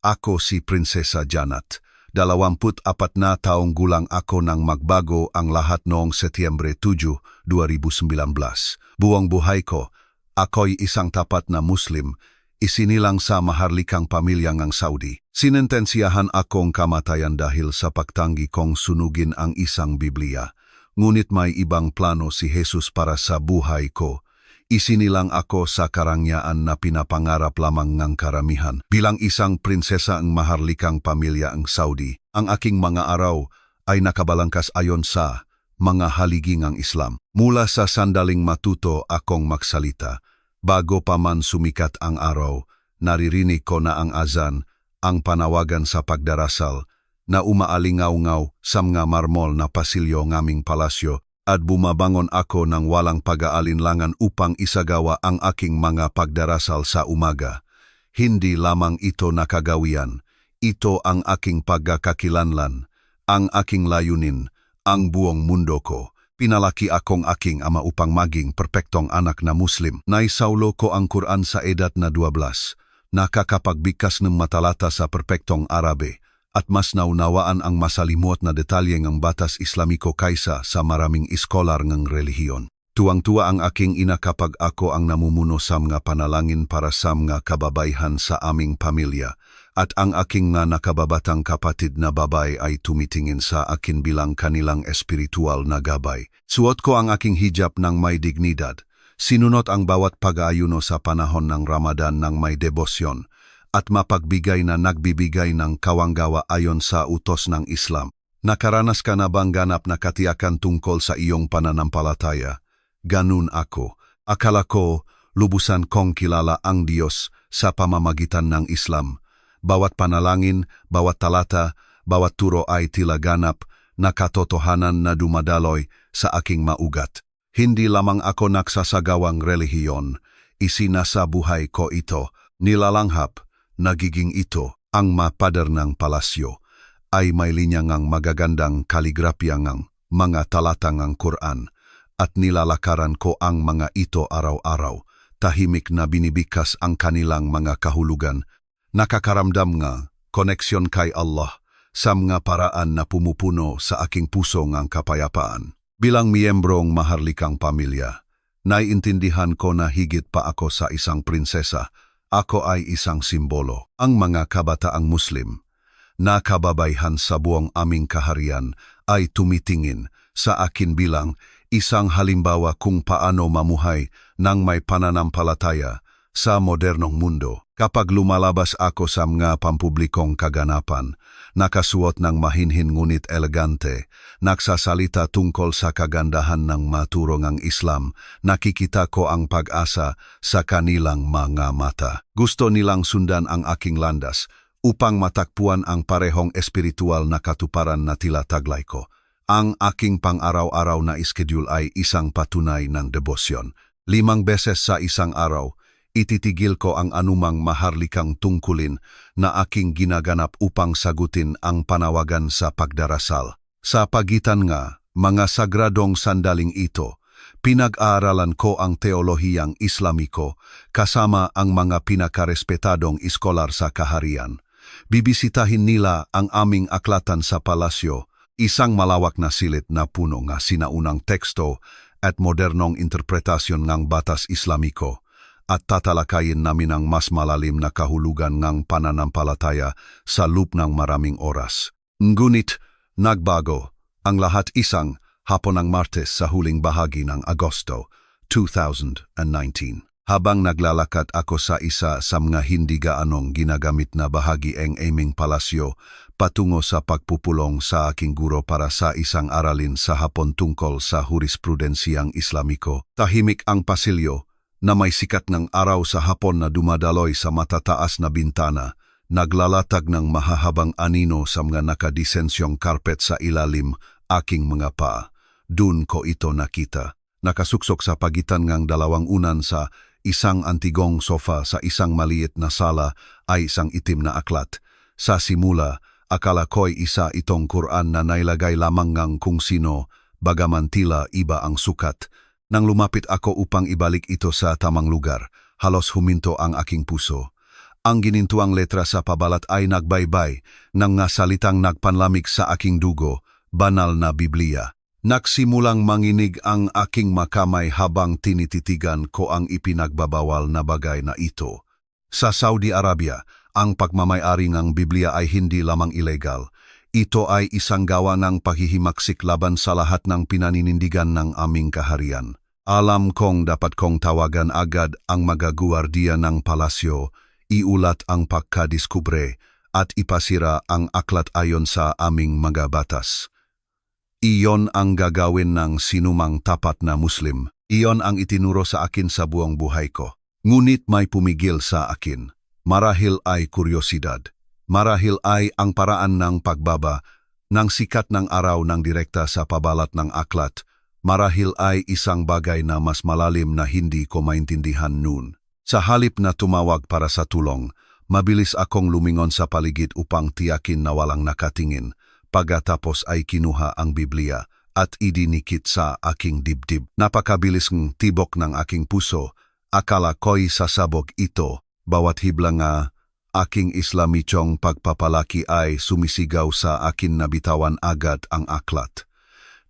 Ako si Prinsesa Janet. 24 na taong gulang ako nang magbago ang lahat noong Setyembre 7, 2019. Buong buhay ko, ako'y isang tapat na Muslim, isinilang sa maharlikang pamilya ng Saudi. Sinentensiyahan akong kamatayan dahil sa pagtanggi kong sunugin ang isang Biblia. Ngunit may ibang plano si Jesus para sa buhay ko. Isinilang ako sa karangyaan na pinapangarap lamang ng karamihan. Bilang isang prinsesa ang maharlikang pamilya ang Saudi, ang aking mga araw ay nakabalangkas ayon sa mga haligi ng Islam. Mula sa sandaling matuto akong magsalita, bago pa man sumikat ang araw, naririnig ko na ang azan, ang panawagan sa pagdarasal, na umaalingaw-ngaw sa mga marmol na pasilyo ng aming palasyo, at bumabangon ako ng walang pag-aalinlangan upang isagawa ang aking mga pagdarasal sa umaga. Hindi lamang ito nakagawian, ito ang aking pagkakakilanlan, ang aking layunin, ang buong mundo ko. Pinalaki akong aking ama upang maging perpektong anak na Muslim. Naisaulo ko ang Quran sa edad na 12, nakakapagbigkas ng matalata sa perpektong Arabe, at mas naunawaan ang masalimuot na detalye ng batas Islamiko kaysa sa maraming iskolar ng relihiyon. Tuwang-tuwa ang aking ina kapag ako ang namumuno sa mga panalangin para sa mga kababayhan sa aming pamilya, at ang aking nga nakababatang kapatid na babae ay tumitingin sa akin bilang kanilang espiritual na gabay. Suot ko ang aking hijab ng may dignidad, sinunod ang bawat pag-aayuno sa panahon ng Ramadan ng may debosyon, at mapagbigay na nagbibigay ng kawanggawa ayon sa utos ng Islam. Nakaranas ka na bang ganap na katiyakan tungkol sa iyong pananampalataya? Ganun ako. Akala ko, lubusan kong kilala ang Diyos sa pamamagitan ng Islam. Bawat panalangin, bawat talata, bawat turo ay tila ganap na katotohanan na dumadaloy sa aking maugat. Hindi lamang ako nagsasagawang relihiyon, isinasa buhay ko ito, nilalanghap. Nagiging ito, ang mapader ng palasyo, ay may linya ng magagandang kaligrapya ng mga talata ng Quran, at nilalakaran ko ang mga ito araw-araw, tahimik na binibikas ang kanilang mga kahulugan, nakakaramdam nga koneksyon kay Allah sa mga paraan na pumupuno sa aking puso ng kapayapaan. Bilang miyembrong maharlikang pamilya, naiintindihan ko na higit pa ako sa isang prinsesa, ako ay isang simbolo. Ang mga kabataang Muslim na kababayhan sa buong aming kaharian ay tumitingin sa akin bilang isang halimbawa kung paano mamuhay ng may pananampalataya sa modernong mundo. Kapag lumalabas ako sa mga pampublikong kaganapan, nakasuot ng mahinhin ngunit elegante, nagsasalita tungkol sa kagandahan ng maturong ang Islam, nakikita ko ang pag-asa sa kanilang mga mata. Gusto nilang sundan ang aking landas upang matakpuan ang parehong espiritual na katuparan na tila taglay ko. Ang aking pang-araw-araw na schedule ay isang patunay ng debosyon. 5 beses sa isang araw, ititigil ko ang anumang maharlikang tungkulin na aking ginaganap upang sagutin ang panawagan sa pagdarasal. Sa pagitan nga, mga sagradong sandaling ito, pinag-aaralan ko ang teolohiyang Islamiko kasama ang mga pinakarespetadong iskolar sa kaharian. Bibisitahin nila ang aming aklatan sa palasyo, isang malawak na silid na puno nga sinaunang teksto at modernong interpretasyon ng batas Islamiko, at tatalakayin namin ang mas malalim na kahulugan ng pananampalataya sa loob ng maraming oras. Ngunit, nagbago ang lahat isang hapon ng Martes sa huling bahagi ng Agosto 2019. Habang naglalakad ako sa isa sa mga hindi gaanong ginagamit na bahagi ng aming palasyo, patungo sa pagpupulong sa aking guro para sa isang aralin sa hapon tungkol sa jurisprudensyang Islamiko. Tahimik ang pasilyo, na may sikat ng araw sa hapon na dumadaloy sa matataas na bintana, naglalatag ng mahahabang anino sa mga nakadisensyong karpet sa ilalim aking mga paa. Dun ko ito nakita. Nakasuksok sa pagitan ng dalawang unan sa isang antigong sofa sa isang maliit na sala ay isang itim na aklat. Sa simula, akala ko'y isa itong Quran na nailagay lamang ng kung sino, bagaman tila iba ang sukat. Nang lumapit ako upang ibalik ito sa tamang lugar, halos huminto ang aking puso. Ang ginintuang letra sa pabalat ay nagbaybay ng nga salitang nagpanlamig sa aking dugo, banal na Biblia. Nagsimulang manginig ang aking makamay habang tinititigan ko ang ipinagbabawal na bagay na ito. Sa Saudi Arabia, ang pagmamayari ng Biblia ay hindi lamang ilegal. Ito ay isang gawa ng paghihimaksik laban sa lahat ng pinaninindigan ng aming kaharian. Alam kong dapat kong tawagan agad ang mga guwardiya ng palasyo, iulat ang pagkadiskubre at ipasira ang aklat ayon sa aming mga batas. Iyon ang gagawin ng sinumang tapat na Muslim. Iyon ang itinuro sa akin sa buong buhay ko. Ngunit may pumigil sa akin. Marahil ay kuryosidad. Marahil ay ang paraan ng pagbaba ng sikat ng araw ng direkta sa pabalat ng aklat. Marahil ay isang bagay na mas malalim na hindi ko maintindihan noon. Sa halip na tumawag para sa tulong, mabilis akong lumingon sa paligid upang tiyakin na walang nakatingin. Pagkatapos ay kinuha ang Biblia at idinikit sa aking dibdib. Napakabilis ng tibok ng aking puso. Akala ko'y sasabog ito. Bawat hibla nga aking Islamichong pagpapalaki ay sumisigaw sa akin na bitawan agad ang aklat.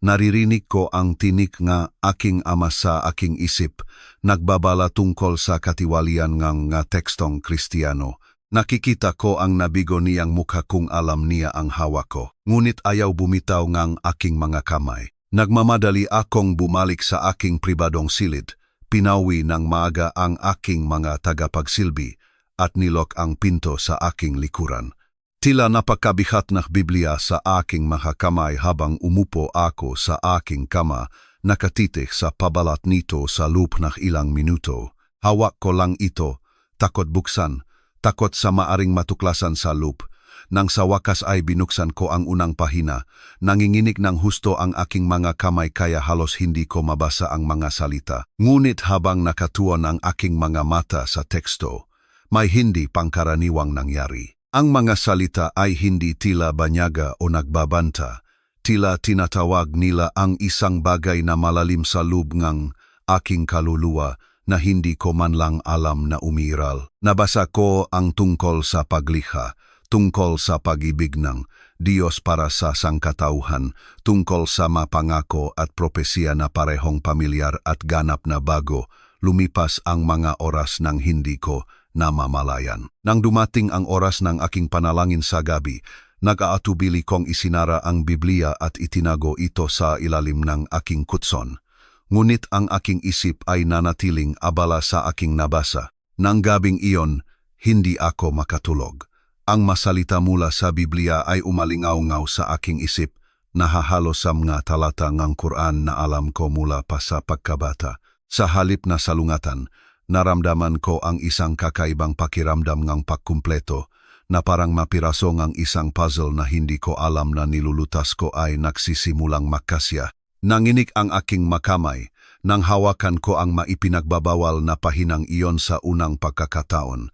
Naririnig ko ang tinik nga aking ama sa aking isip, nagbabala tungkol sa katiwalian nga tekstong Kristiyano. Nakikita ko ang nabigo niyang mukha kung alam niya ang hawak ko. Ngunit ayaw bumitaw ngang aking mga kamay. Nagmamadali akong bumalik sa aking pribadong silid. Pinawi ng maaga ang aking mga tagapagsilbi at nilok ang pinto sa aking likuran. Tila napakabihat na Biblia sa aking mga kamay habang umupo ako sa aking kama, nakatitik sa pabalat nito sa loob ng ilang minuto. Hawak ko lang ito, takot buksan, takot sa maaring matuklasan sa loop. Nang sa wakas ay binuksan ko ang unang pahina, nanginginig ng husto ang aking mga kamay kaya halos hindi ko mabasa ang mga salita. Ngunit habang nakatuon ang aking mga mata sa teksto, may hindi pangkaraniwang nangyari. Ang mga salita ay hindi tila banyaga o nagbabanta, tila tinatawag nila ang isang bagay na malalim sa loob ng aking kaluluwa, na hindi ko man lang alam na umiral. Nabasa ko ang tungkol sa paglikha, tungkol sa pag-ibig ng Diyos para sa sangkatauhan, tungkol sa mapangako at propesya na parehong pamilyar at ganap na bago. Lumipas ang mga oras nang hindi ko namamalayan. Nang dumating ang oras ng aking panalangin sa gabi, nag-aatubili kong isinara ang Biblia at itinago ito sa ilalim ng aking kutson. Ngunit ang aking isip ay nanatiling abala sa aking nabasa. Nang gabing iyon, hindi ako makatulog. Ang masalita mula sa Biblia ay umalingaw-ngaw sa aking isip, nahahalo sa mga talata ng Quran na alam ko mula pa sa pagkabata. Sa halip na salungatan, naramdaman ko ang isang kakaibang pakiramdam ng pagkumpleto, na parang mapiraso ng isang puzzle na hindi ko alam na nilulutas ko ay nagsisimulang makasya. Nanginig ang aking makamay, nang hawakan ko ang maipinagbabawal na pahinang iyon sa unang pagkakataon.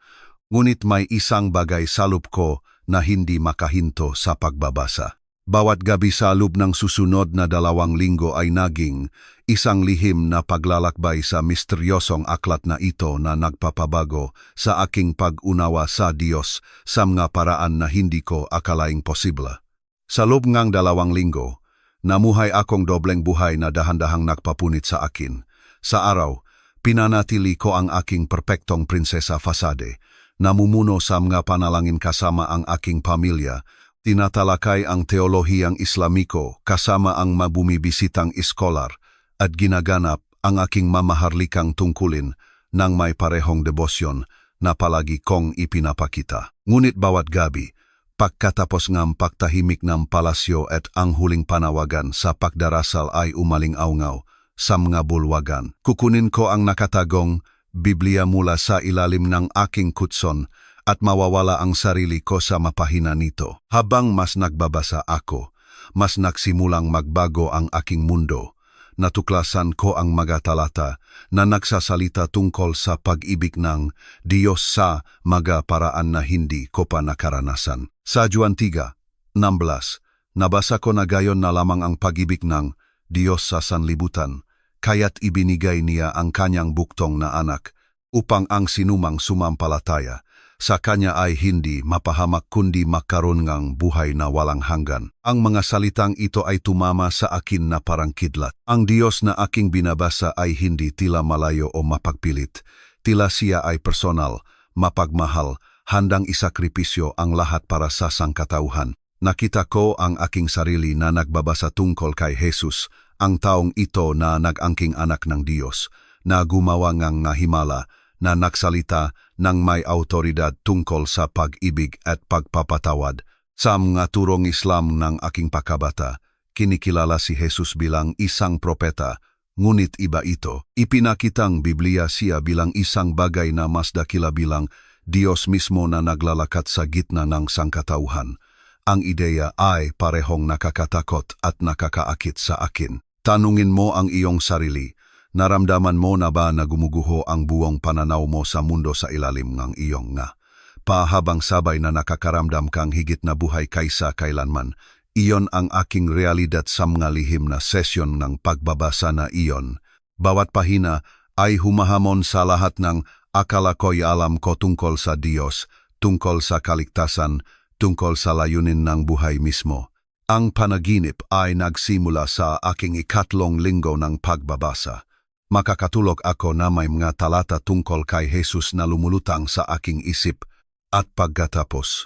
Ngunit may isang bagay sa loob ko na hindi makahinto sa pagbabasa. Bawat gabi sa loob ng susunod na 2 linggo ay naging isang lihim na paglalakbay sa misteryosong aklat na ito na nagpapabago sa aking pag-unawa sa Diyos sa mga paraan na hindi ko akalaing posible. Sa loob ng 2 linggo, namuhay akong dobleng buhay na dahan-dahang nagpapunit sa akin. Sa araw, pinanatili ko ang aking perpektong prinsesa fasade, namumuno sa mga panalangin kasama ang aking pamilya, tinatalakay ang teolohiyang Islamiko kasama ang mabumibisitang iskolar, at ginaganap ang aking mamaharlikang tungkulin ng may parehong debosyon na palagi kong ipinapakita. Ngunit bawat gabi, pagkatapos ng pagtahimik ng palasyo at ang huling panawagan sa pagdarasal ay umaling-awngaw sa mga bulwagan. Kukunin ko ang nakatagong Biblia mula sa ilalim ng aking kutson at mawawala ang sarili ko sa mapahina nito. Habang mas nagbabasa ako, mas nagsimulang magbago ang aking mundo. Natuklasan ko ang mga talata na nagsasalita tungkol sa pag-ibig ng Diyos sa mga paraan na hindi ko pa nakaranasan. Sa Juan 3:16, nabasa ko na gayon na lamang ang pag-ibig ng Diyos sa sanlibutan, kaya't ibinigay niya ang kanyang buktong na anak, upang ang sinumang sumampalataya Sa kanya ay hindi mapahamak kundi makaroon ngang buhay na walang hanggan. Ang mga salitang ito ay tumama sa akin na parang kidlat. Ang Diyos na aking binabasa ay hindi tila malayo o mapagpilit. Tila siya ay personal, mapagmahal, handang isakripisyo ang lahat para sa sangkatauhan. Nakita ko ang aking sarili na nagbabasa tungkol kay Jesus, ang taong ito na nag-angking anak ng Diyos, na gumawa ngang himala, na nagsalita ng may autoridad tungkol sa pag-ibig at pagpapatawad. Sa mga turong Islam ng aking pakabata, kinikilala si Jesus bilang isang propeta, ngunit iba ito. Ipinakitang Biblia siya bilang isang bagay na mas dakila bilang Diyos mismo na naglalakat sa gitna ng sangkatauhan. Ang ideya ay parehong nakakatakot at nakakaakit sa akin. Tanungin mo ang iyong sarili. Naramdaman mo na ba na gumuguho ang buong pananaw mo sa mundo sa ilalim ng iyong nga? Pahabang sabay na nakakaramdam kang higit na buhay kaysa kailanman, iyon ang aking realidad sa mga lihim na sesyon ng pagbabasa na iyon. Bawat pahina ay humahamon sa lahat ng akala ko'y alam ko tungkol sa Diyos, tungkol sa kaligtasan, tungkol sa layunin ng buhay mismo. Ang panaginip ay nagsimula sa aking ikatlong linggo ng pagbabasa. Makakatulog ako na may mga talata tungkol kay Jesus na lumulutang sa aking isip at pagkatapos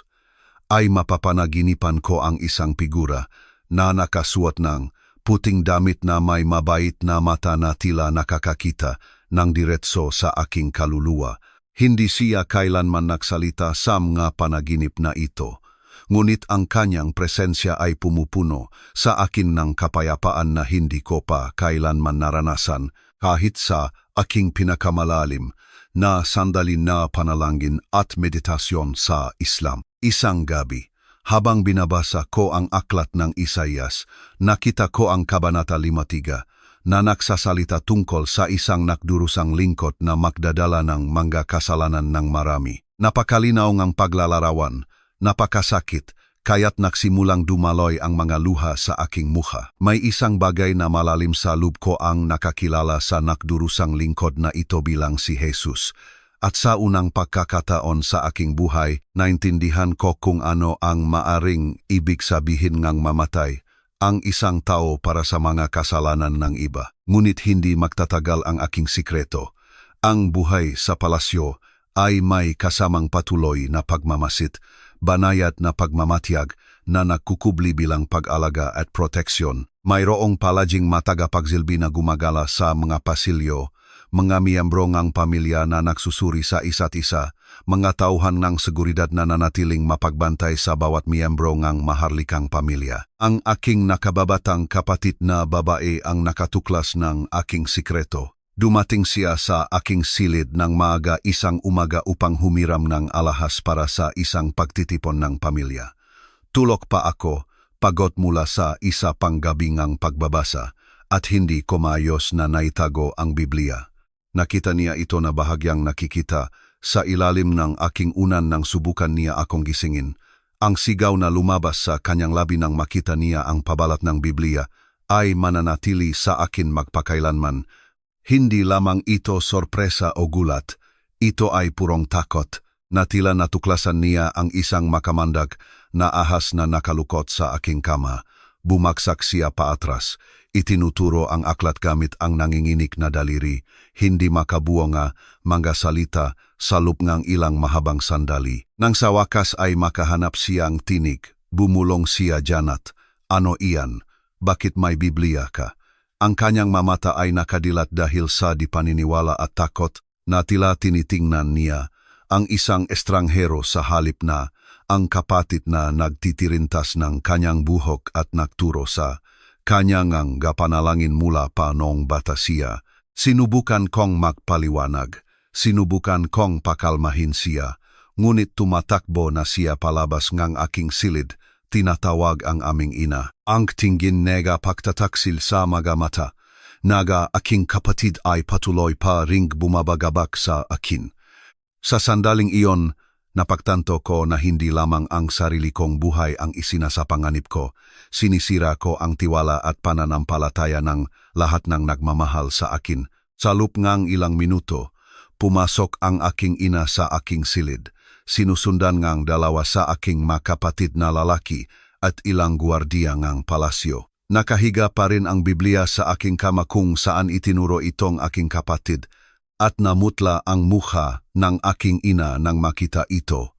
ay mapapanaginipan ko ang isang figura na nakasuot ng puting damit na may mabait na mata na tila nakakakita ng diretso sa aking kaluluwa. Hindi siya kailanman nagsalita sa mga panaginip na ito, ngunit ang kanyang presensya ay pumupuno sa akin ng kapayapaan na hindi ko pa kailanman naranasan kahit sa aking pinakamalalim na sandali na panalangin at meditasyon sa Islam. Isang gabi, habang binabasa ko ang aklat ng Isaias, nakita ko ang Kabanata 5:3 na nagsasalita tungkol sa isang nakdurusang lingkod na magdadala ng mga kasalanan ng marami. Napakalinaw ang paglalarawan, napakasakit, kaya't nagsimulang dumaloy ang mga luha sa aking mukha. May isang bagay na malalim sa loob ko ang nakakilala sa nakdurusang lingkod na ito bilang si Jesus. At sa unang pagkakataon sa aking buhay, naintindihan ko kung ano ang maaring ibig sabihin ngang mamatay ang isang tao para sa mga kasalanan ng iba. Ngunit hindi magtatagal ang aking sikreto. Ang buhay sa palasyo ay may kasamang patuloy na pagmamasit, banayad na pagmamatiyag na nagkukubli bilang pag-alaga at proteksyon. Mayroong palaging matagapagsilbi na gumagala sa mga pasilyo, mga miyembro ng pamilya na nagsusuri sa isa't isa, mga tauhan ng seguridad na nanatiling mapagbantay sa bawat miyembro ng maharlikang pamilya. Ang aking nakababatang kapatid na babae ang nakatuklas ng aking sikreto. Dumating siya sa aking silid ng maaga isang umaga upang humiram ng alahas para sa isang pagtitipon ng pamilya. Tulog pa ako, pagod mula sa isa pang gabi ngang pagbabasa, at hindi ko maayos na naitago ang Biblia. Nakita niya ito na bahagyang nakikita sa ilalim ng aking unan nang subukan niya akong gisingin. Ang sigaw na lumabas sa kanyang labi nang makita niya ang pabalat ng Biblia ay mananatili sa akin magpakailanman. Hindi lamang ito sorpresa o gulat, ito ay purong takot na tila natuklasan niya ang isang makamandag na ahas na nakalukot sa aking kama. Bumagsak siya paatras, itinuturo ang aklat gamit ang nanginginig na daliri, hindi makabuo mga salita sa loob ng ilang mahabang sandali. Nang sa wakas ay makahanap siyang tinig, bumulong siya Janat, ano iyan? Bakit may Biblia ka? Ang kanyang mamata ay nakadilat dahil sa di paniniwala at takot na tila tinitingnan niya ang isang estranghero sa halip na ang kapatid na nagtitirintas ng kanyang buhok at nagturo sa kanyang gapanalangin mula pa noong bata siya. Sinubukan kong magpaliwanag, sinubukan kong pakalmahin siya, ngunit tumatakbo na siya palabas ngang aking silid. Tinatawag ang aming ina. Ang tingin nega pagtataksil sa mga mata. Naga aking kapatid ay patuloy pa ring bumabagabak sa akin. Sa sandaling iyon, napagtanto ko na hindi lamang ang sarili kong buhay ang isinasapanganib ko. Sinisira ko ang tiwala at pananampalataya ng lahat ng nagmamahal sa akin. Sa loob ngang ilang minuto, pumasok ang aking ina sa aking silid. sinusundan ngang dalawa sa aking makapatid na lalaki at ilang guardiya ngang palasyo. Nakahiga pa rin ang Biblia sa aking kama kung saan itinuro itong aking kapatid at namutla ang mukha ng aking ina nang makita ito.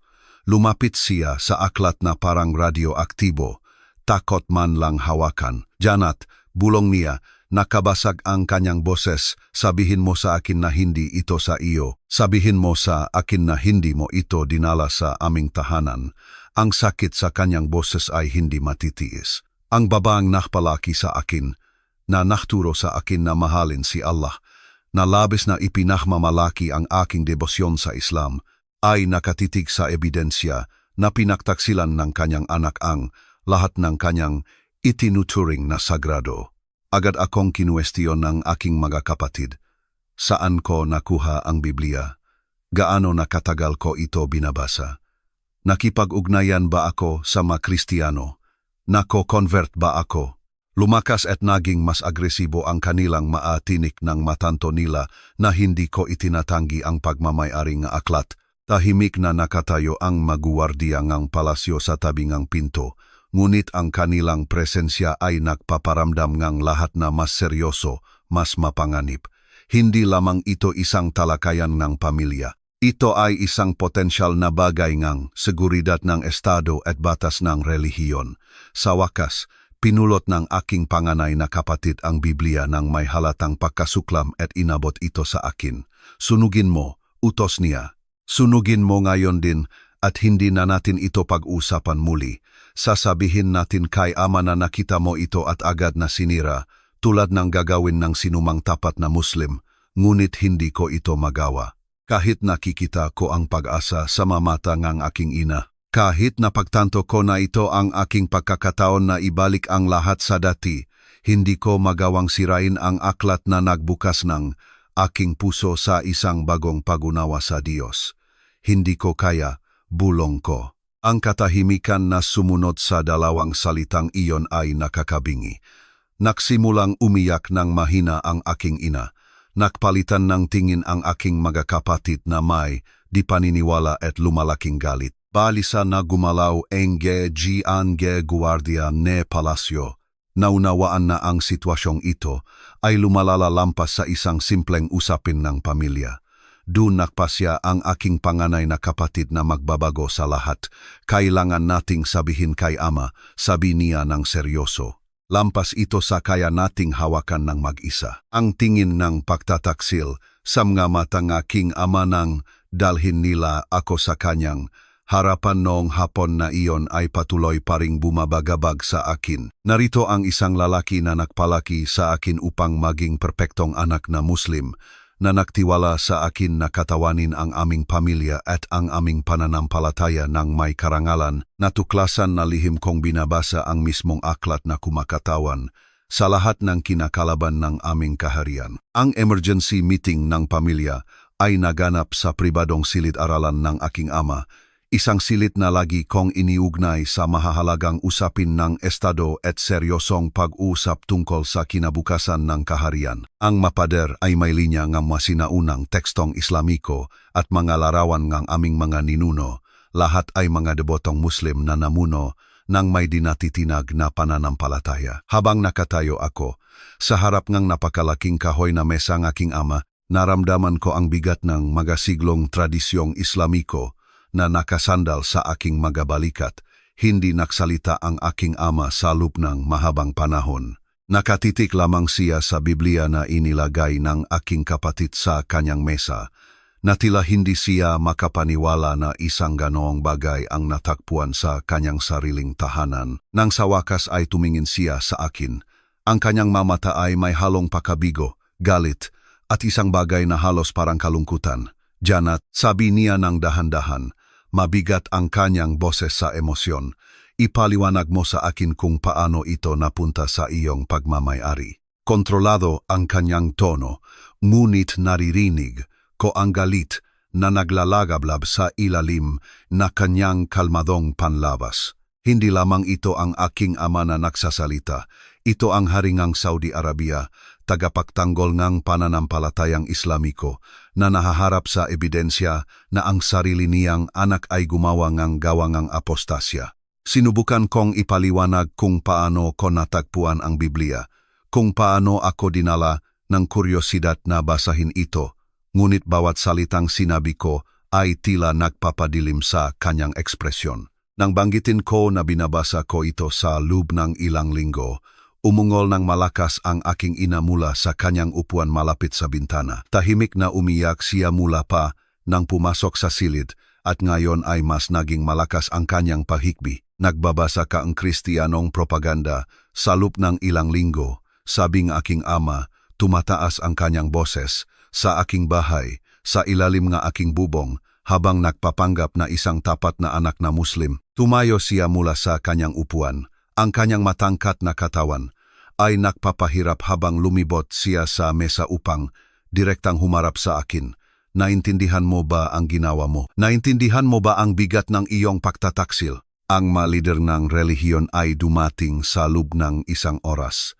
Lumapit siya sa aklat na parang radioaktibo, takot man lang hawakan. Janet, bulong niya, nakabasag ang kanyang boses, sabihin mo sa akin na hindi ito sa iyo. Sabihin mo sa akin na hindi mo ito dinala sa aming tahanan. Ang sakit sa kanyang boses ay hindi matitiis. Ang babaeng nakpalaki sa akin, na nakturo sa akin na mahalin si Allah, na labis na ipinakmamalaki ang aking debosyon sa Islam, ay nakatitig sa ebidensya na pinagtaksilan ng kanyang anak ang lahat ng kanyang itinuturing na sagrado. Agad akong kinuwestiyon ng aking mga kapatid, saan ko nakuha ang Biblia? Gaano nakatagal ko ito binabasa? Nakipag-ugnayan ba ako sa mga Kristiyano? Nako-convert ba ako? Lumakas at naging mas agresibo ang kanilang maatinik ng matanto nila na hindi ko itinatanggi ang pagmamayari ng aklat. Tahimik na nakatayo ang maguwardiya ng palasyo sa tabi ng pinto, ngunit ang kanilang presensya ay nagpaparamdam ng lahat na mas seryoso, mas mapanganib. Hindi lamang ito isang talakayan ng pamilya. Ito ay isang potensyal na bagay ng seguridad ng estado at batas ng relihiyon. Sa wakas, pinulot ng aking panganay na kapatid ang Biblia ng may halatang pagkasuklam at inabot ito sa akin. Sunugin mo, utos niya. Sunugin mo ngayon din at hindi na natin ito pag-usapan muli. Sasabihin natin kay Ama na nakita mo ito at agad na sinira, tulad ng gagawin ng sinumang tapat na Muslim, ngunit hindi ko ito magawa. Kahit nakikita ko ang pag-asa sa mamata ng aking ina, kahit napagtanto ko na ito ang aking pagkakataon na ibalik ang lahat sa dati, hindi ko magawang sirain ang aklat na nagbukas ng aking puso sa isang bagong pag-unawa sa Diyos. Hindi ko kaya, bulong ko. Ang katahimikan na sumunod sa dalawang salitang iyon ay nakakabingi. Nagsimulang umiyak ng mahina ang aking ina. Nakpalitan ng tingin ang aking mga kapatid na may di paniniwala at lumalaking galit. Balisa na gumalaw ang guardia ne palasyo. Naunawaan na ang sitwasyong ito ay lumalala lampas sa isang simpleng usapin ng pamilya. Doon nakpasya ang aking panganay na kapatid na magbabago sa lahat. Kailangan nating sabihin kay Ama, sabi niya ng seryoso. Lampas ito sa kaya nating hawakan ng mag-isa. Ang tingin ng pagtataksil sa mga mata ng aking ama nang dalhin nila ako sa kanyang harapan noong hapon na iyon ay patuloy pa ring bumabagabag sa akin. Narito ang isang lalaki na nagpalaki sa akin upang maging perpektong anak na Muslim, na nagtiwala sa akin na katawanin ang aming pamilya at ang aming pananampalataya ng may karangalan. Natuklasan na lihim kong binabasa ang mismong aklat na kumakatawan sa lahat ng kinakalaban ng aming kaharian. Ang emergency meeting ng pamilya ay naganap sa pribadong silid-aralan ng aking ama, isang silid na lagi kong iniugnay sa mahahalagang usapin ng estado at seryosong pag-usap tungkol sa kinabukasan ng kaharian. Ang mapader ay may linya ng masinaunang tekstong Islamiko at mga larawan ng aming mga ninuno, lahat ay mga debotong Muslim na namuno ng may dinatitinag na pananampalataya. Habang nakatayo ako, sa harap ng napakalaking kahoy na mesa ng aking ama, naramdaman ko ang bigat ng magasiglong tradisyong Islamiko na nakasandal sa aking mga balikat. Hindi nagsalita ang aking ama sa loob ng mahabang panahon. Nakatitik lamang siya sa Biblia na inilagay ng aking kapatid sa kanyang mesa, na tila hindi siya makapaniwala na isang ganoong bagay ang natakpuan sa kanyang sariling tahanan. Nang sa wakas ay tumingin siya sa akin. Ang kanyang mamata ay may halong pakabigo, galit, at isang bagay na halos parang kalungkutan. Janet, sabi niya ng dahan-dahan, mabigat ang kanyang boses sa emosyon. Ipaliwanag mo sa akin kung paano ito napunta sa iyong pagmamayari. Kontrolado ang kanyang tono, ngunit naririnig ko ang galit na naglalagablab sa ilalim na kanyang kalmadong panlabas. Hindi lamang ito ang aking ama na nagsasalita, ito ang haringang Saudi Arabia, tagapagtanggol ng pananampalatayang Islamiko, na nahaharap sa ebidensya na ang sarili niyang anak ay gumawa ng gawangang apostasya. Sinubukan kong ipaliwanag kung paano ko natagpuan ang Biblia, kung paano ako dinala ng kuryosidad na basahin ito, ngunit bawat salitang sinabi ko ay tila nagpapadilim sa kanyang ekspresyon. Nang banggitin ko na binabasa ko ito sa loob ng ilang linggo, umungol ng malakas ang aking ina mula sa kanyang upuan malapit sa bintana. Tahimik na umiyak siya mula pa nang pumasok sa silid at ngayon ay mas naging malakas ang kanyang pahikbi. Nagbabasa ka ang Kristiyanong propaganda sa loob ng ilang linggo, sabing aking ama, tumataas ang kanyang boses sa aking bahay, sa ilalim ng aking bubong, habang nagpapanggap na isang tapat na anak na Muslim. Tumayo siya mula sa kanyang upuan. Ang kanyang matangkat na katawan ay nagpapahirap habang lumibot siya sa mesa upang direktang humarap sa akin. Naintindihan mo ba ang ginawa mo? Naintindihan mo ba ang bigat ng iyong pagtataksil? Ang mga lider ng relihiyon ay dumating sa loob ng isang oras.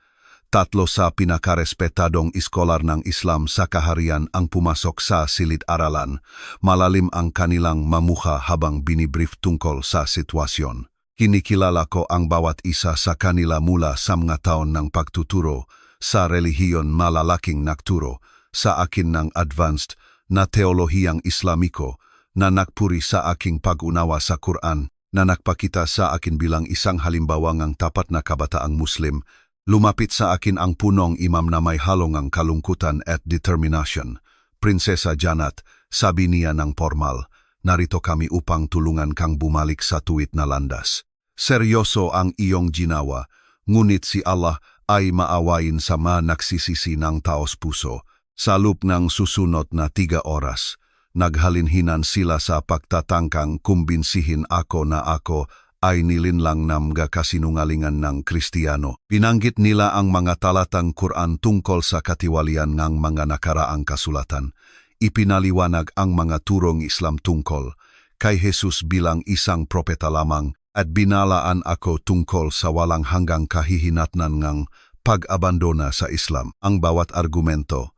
3 sa pinakarespetadong iskolar ng Islam sa kaharian ang pumasok sa silid-aralan. Malalim ang kanilang mamuha habang binibrief tungkol sa sitwasyon. Kinikilala ko ang bawat isa sa kanila mula sa mga taon ng pagtuturo sa relihiyon malalaking nagturo sa akin ng advanced na teolohiyang Islamiko na nagpuri sa aking pag-unawa sa Quran na nagpakita sa akin bilang isang halimbawa ng tapat na kabataang Muslim. Lumapit sa akin ang punong imam na may halong ang kalungkutan at determination. Prinsesa Janat, sabi niya ng formal, narito kami upang tulungan kang bumalik sa tuwid na landas. Seryoso ang iyong ginawa, ngunit si Allah ay maawain sa mga nagsisisi ng taos puso. Sa loob ng susunod na 3 oras, naghalinhinan sila sa pagtatangkang kumbinsihin ako na ako ay nilinlang ng mga kasinungalingan ng Kristiyano. Pinanggit nila ang mga talatang Quran tungkol sa katiwalian ng mga nakaraang kasulatan. Ipinaliwanag ang mga turong Islam tungkol kay Jesus bilang isang propeta lamang at binalaan ako tungkol sa walang hanggang kahihinatnan ng pag-abandona sa Islam. Ang bawat argumento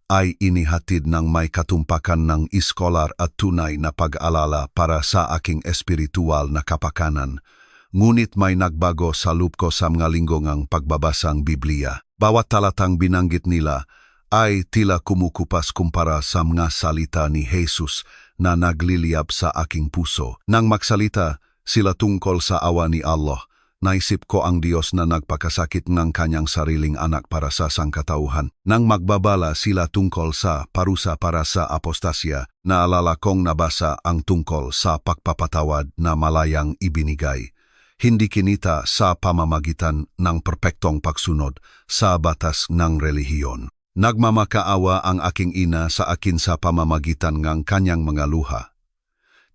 ay inihatid ng may katumpakan ng iskolar at tunay na pag-alala para sa aking espiritual na kapakanan. Ngunit may nagbago sa loob ko sa mga linggo ng pagbabasang Biblia. Bawat talatang binanggit nila ay tila kumukupas kumpara sa mga salita ni Jesus na nagliliyab sa aking puso. Nang magsalita sila tungkol sa awa ni Allah, naisip ko ang Diyos na nagpakasakit ng kanyang sariling anak para sa sangkatauhan. Nang magbabala sila tungkol sa parusa para sa apostasya, naalala kong nabasa ang tungkol sa pagpapatawad na malayang ibinigay. Hindi kinita sa pamamagitan ng perpektong pagsunod sa batas ng relihiyon. Nagmamakaawa ang aking ina sa akin sa pamamagitan ng kanyang mga luha.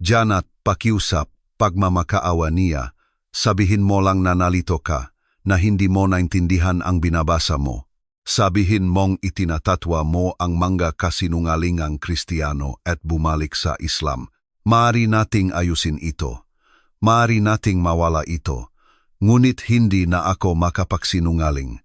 Janat, pakiusap, pagmamakaawa niya, sabihin mo lang na nalito ka, na hindi mo naintindihan ang binabasa mo. Sabihin mong itinatatwa mo ang mga kasinungalingang Kristiyano at bumalik sa Islam. Maaari nating ayusin ito. Maaari nating mawala ito. Ngunit hindi na ako makapagsinungaling.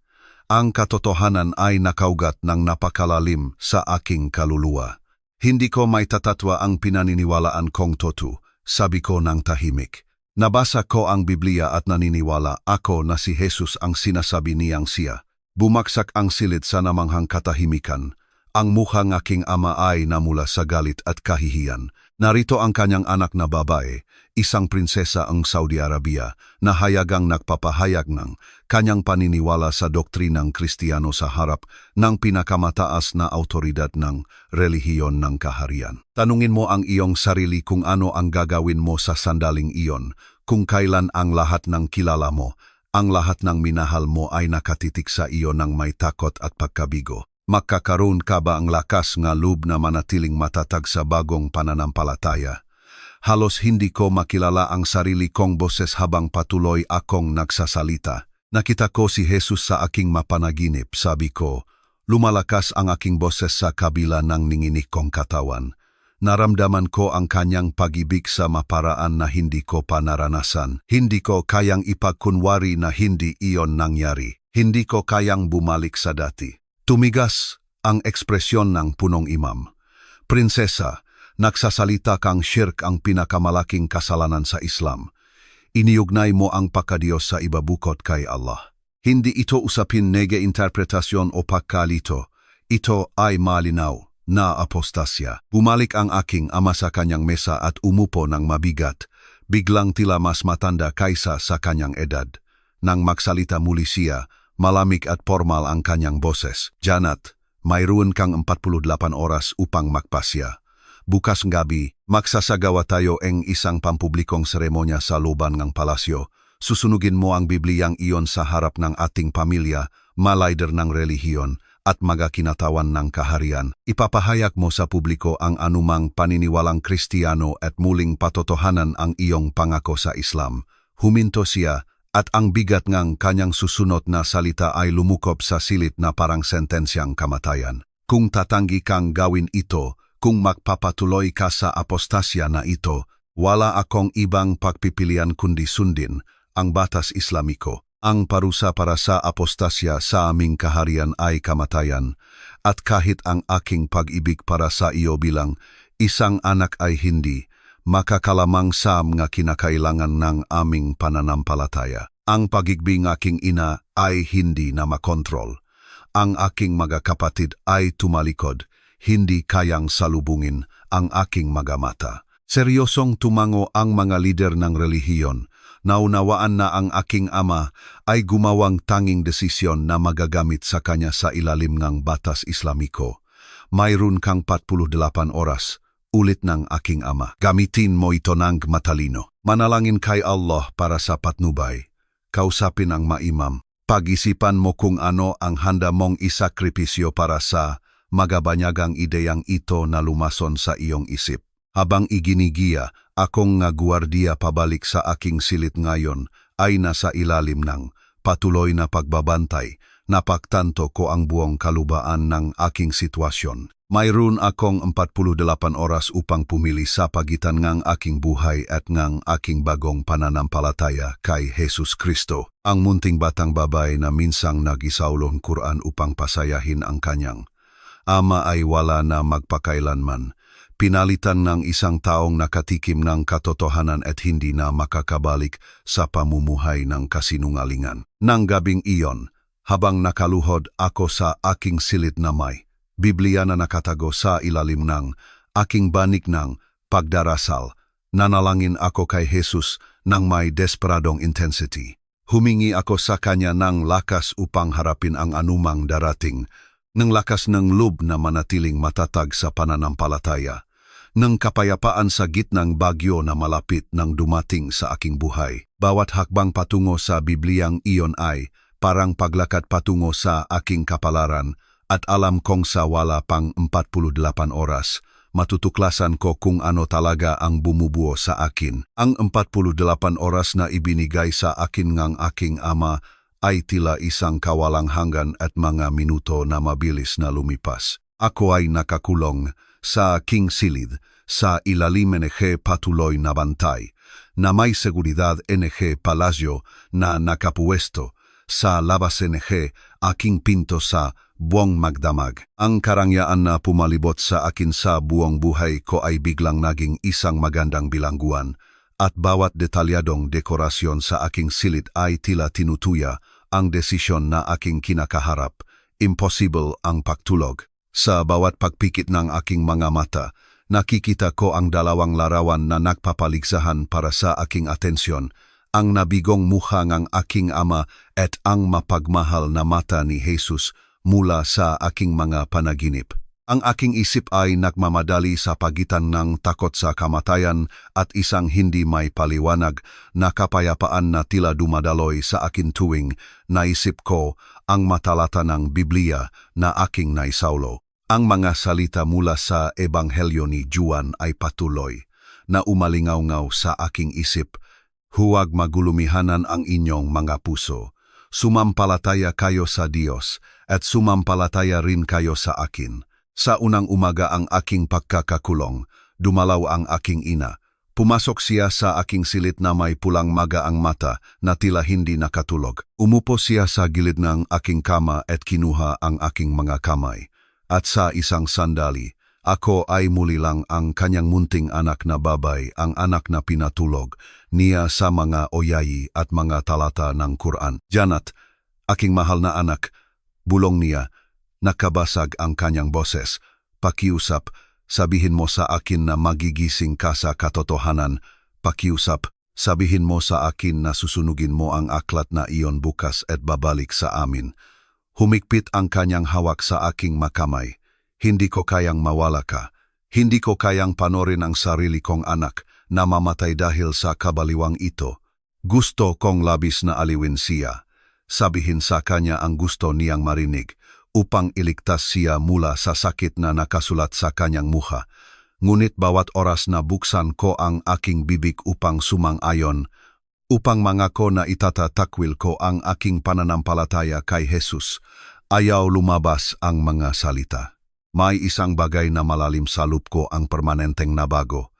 Ang katotohanan ay nakaugat ng napakalalim sa aking kaluluwa. Hindi ko may tatatwa ang pinaniniwalaan kong totu, sabi ko ng tahimik. Nabasa ko ang Biblia at naniniwala ako na si Jesus ang sinasabi niyang siya. Bumaksak ang silid sa namanghang katahimikan. Ang mukhang aking ama ay namula sa galit at kahihiyan. Narito ang kanyang anak na babae, isang prinsesa ang Saudi Arabia, na hayagang nagpapahayag ng kanyang paniniwala sa doktrinang Kristiyano sa harap ng pinakamataas na autoridad ng relihiyon ng kaharian. Tanungin mo ang iyong sarili kung ano ang gagawin mo sa sandaling iyon, kung kailan ang lahat ng kilala mo, ang lahat ng minahal mo ay nakatitik sa iyo ng may takot at pagkabigo. Magkakaroon ka ba ang lakas nga loob na manatiling matatag sa bagong pananampalataya? Halos hindi ko makilala ang sarili kong boses habang patuloy akong nagsasalita. Nakita ko si Jesus sa aking mapanaginip, sabi ko. Lumalakas ang aking boses sa kabila ng ninginig kong katawan. Naramdaman ko ang kanyang pag-ibig sa maparaan na hindi ko pa naranasan. Hindi ko kayang ipagkunwari na hindi iyon nangyari. Hindi ko kayang bumalik sa dati. Tumigas ang ekspresyon ng punong imam. Prinsesa, nagsasalita kang shirk ang pinakamalaking kasalanan sa Islam. Iniugnay mo ang pagkadiyos sa iba bukod kay Allah. Hindi ito usapin nege interpretasyon o pagkalito. Ito ay malinaw na apostasya. Bumalik ang aking ama sa kanyang mesa at umupo ng mabigat. Biglang tila mas matanda kaysa sa kanyang edad. Nang magsalita muli siya, malamig at formal ang kanyang boses. Janat, mayroon kang 48 oras upang magpasya. Bukas gabi, magsasagawa tayo ng isang pampublikong seremonya sa looban ng palasyo. Susunugin mo ang Bibliyang iyon sa harap ng ating pamilya, malayder ng relihiyon, at magakinatawan ng kaharian. Ipapahayag mo sa publiko ang anumang paniniwalang Kristiyano at muling patotohanan ang iyong pangako sa Islam. Huminto siya, at ang bigat ng kanyang susunod na salita ay lumukop sa silid na parang sentensyang kamatayan. Kung tatanggi kang gawin ito, kung magpapatuloy ka sa apostasya na ito, wala akong ibang pagpipilian kundi sundin ang batas Islamiko. Ang parusa para sa apostasya sa aming kaharian ay kamatayan, at kahit ang aking pag-ibig para sa iyo bilang isang anak ay hindi, makakalamang sa mga kinakailangan ng aming pananampalataya. Ang pag-ibig aking ina ay hindi na makontrol. Ang aking mga kapatid ay tumalikod, hindi kayang salubungin ang aking mga mata. Seryosong tumango ang mga lider ng relihiyon. Naunawaan na ang aking ama ay gumawang tanging desisyon na magagamit sa kanya sa ilalim ng batas Islamiko. Mayroon kang 48 oras, ulit ng aking ama. Gamitin mo ito ng matalino. Manalangin kay Allah para sa patnubay. Kausapin ang maimam. Pag-isipan mo kung ano ang handa mong isakripisyo para sa magabanyagang ideyang ito na lumason sa iyong isip. Habang iginigiya, akong nga guwardiya pabalik sa aking silid ngayon ay nasa ilalim ng patuloy na pagbabantay. Napagtanto ko ang buong kalubaan ng aking sitwasyon. Mayroon akong 48 oras upang pumili sa pagitan ng aking buhay at ng aking bagong pananampalataya kay Jesus Kristo. Ang munting batang babae na minsang nagisaulong Quran upang pasayahin ang kanyang ama ay wala na magpakailanman. Pinalitan ng isang taong nakatikim ng katotohanan at hindi na makakabalik sa pamumuhay ng kasinungalingan. Nang gabing iyon, habang nakaluhod ako sa aking silid na may Biblia na nakatago sa ilalim ng aking banig ng pagdarasal, nanalangin ako kay Jesus ng may desperadong intensity. Humingi ako sa kanya ng lakas upang harapin ang anumang darating, ng lakas ng loob na manatiling matatag sa pananampalataya, ng kapayapaan sa gitnang bagyo na malapit nang dumating sa aking buhay. Bawat hakbang patungo sa Bibliyang iyon ay parang paglakad patungo sa aking kapalaran, at alam kong sa wala pang 48 oras, matutuklasan ko kung ano talaga ang bumubuo sa akin. Ang 48 oras na ibinigay sa akin ng aking ama ay tila isang kawalang hanggan at mga minuto na mabilis na lumipas. Ako ay nakakulong sa aking silid, sa ilalim NG patuloy na bantay, na may seguridad NG palasyo na nakapuesto, sa labas NG aking pinto sa buong magdamag. Ang karangyaan na pumalibot sa akin sa buong buhay ko ay biglang naging isang magandang bilangguan, at bawat detalyadong dekorasyon sa aking silid ay tila tinutuya ang desisyon na aking kinakaharap. Impossible ang pagtulog. Sa bawat pagpikit ng aking mga mata, nakikita ko ang dalawang larawan na nagpapaligsahan para sa aking atensyon, ang nabigong mukha ng aking ama at ang mapagmahal na mata ni Jesus mula sa aking mga panaginip. Ang aking isip ay nagmamadali sa pagitan ng takot sa kamatayan at isang hindi may paliwanag na kapayapaan na tila dumadaloy sa akin tuwing naisip ko ang matalata ng Biblia na aking naisaulo. Ang mga salita mula sa Ebanghelyo ni Juan ay patuloy na umalingaw-ngaw sa aking isip. Huwag magulumihanan ang inyong mga puso. Sumampalataya kayo sa Diyos at sumampalataya rin kayo sa akin. Sa unang umaga ang aking pagkakakulong, dumalaw ang aking ina. Pumasok siya sa aking silid na may pulang maga ang mata na tila hindi nakatulog. Umupo siya sa gilid ng aking kama at kinuha ang aking mga kamay. At sa isang sandali, Ako ay muli lang ang kanyang munting anak na babay, ang anak na pinatulog niya sa mga oyayi at mga talata ng Quran. Janat, aking mahal na anak, bulong niya, nakabasag ang kanyang boses. Pakiusap, sabihin mo sa akin na magigising ka sa katotohanan. Pakiusap, sabihin mo sa akin na susunugin mo ang aklat na iyon bukas at babalik sa amin. Humigpit ang kanyang hawak sa aking makamay. Hindi ko kayang mawala ka. Hindi ko kayang panorin ang sarili kong anak na mamatay dahil sa kabaliwang ito. Gusto kong labis na aliwin siya. Sabihin sa kanya ang gusto niyang marinig upang iligtas siya mula sa sakit na nakasulat sa kanyang mukha. Ngunit bawat oras na buksan ko ang aking bibig upang sumang-ayon, upang mangako na itatakwil ko ang aking pananampalataya kay Jesus, ayaw lumabas ang mga salita. May isang bagay na malalim sa loob ko ang permanenteng nabago,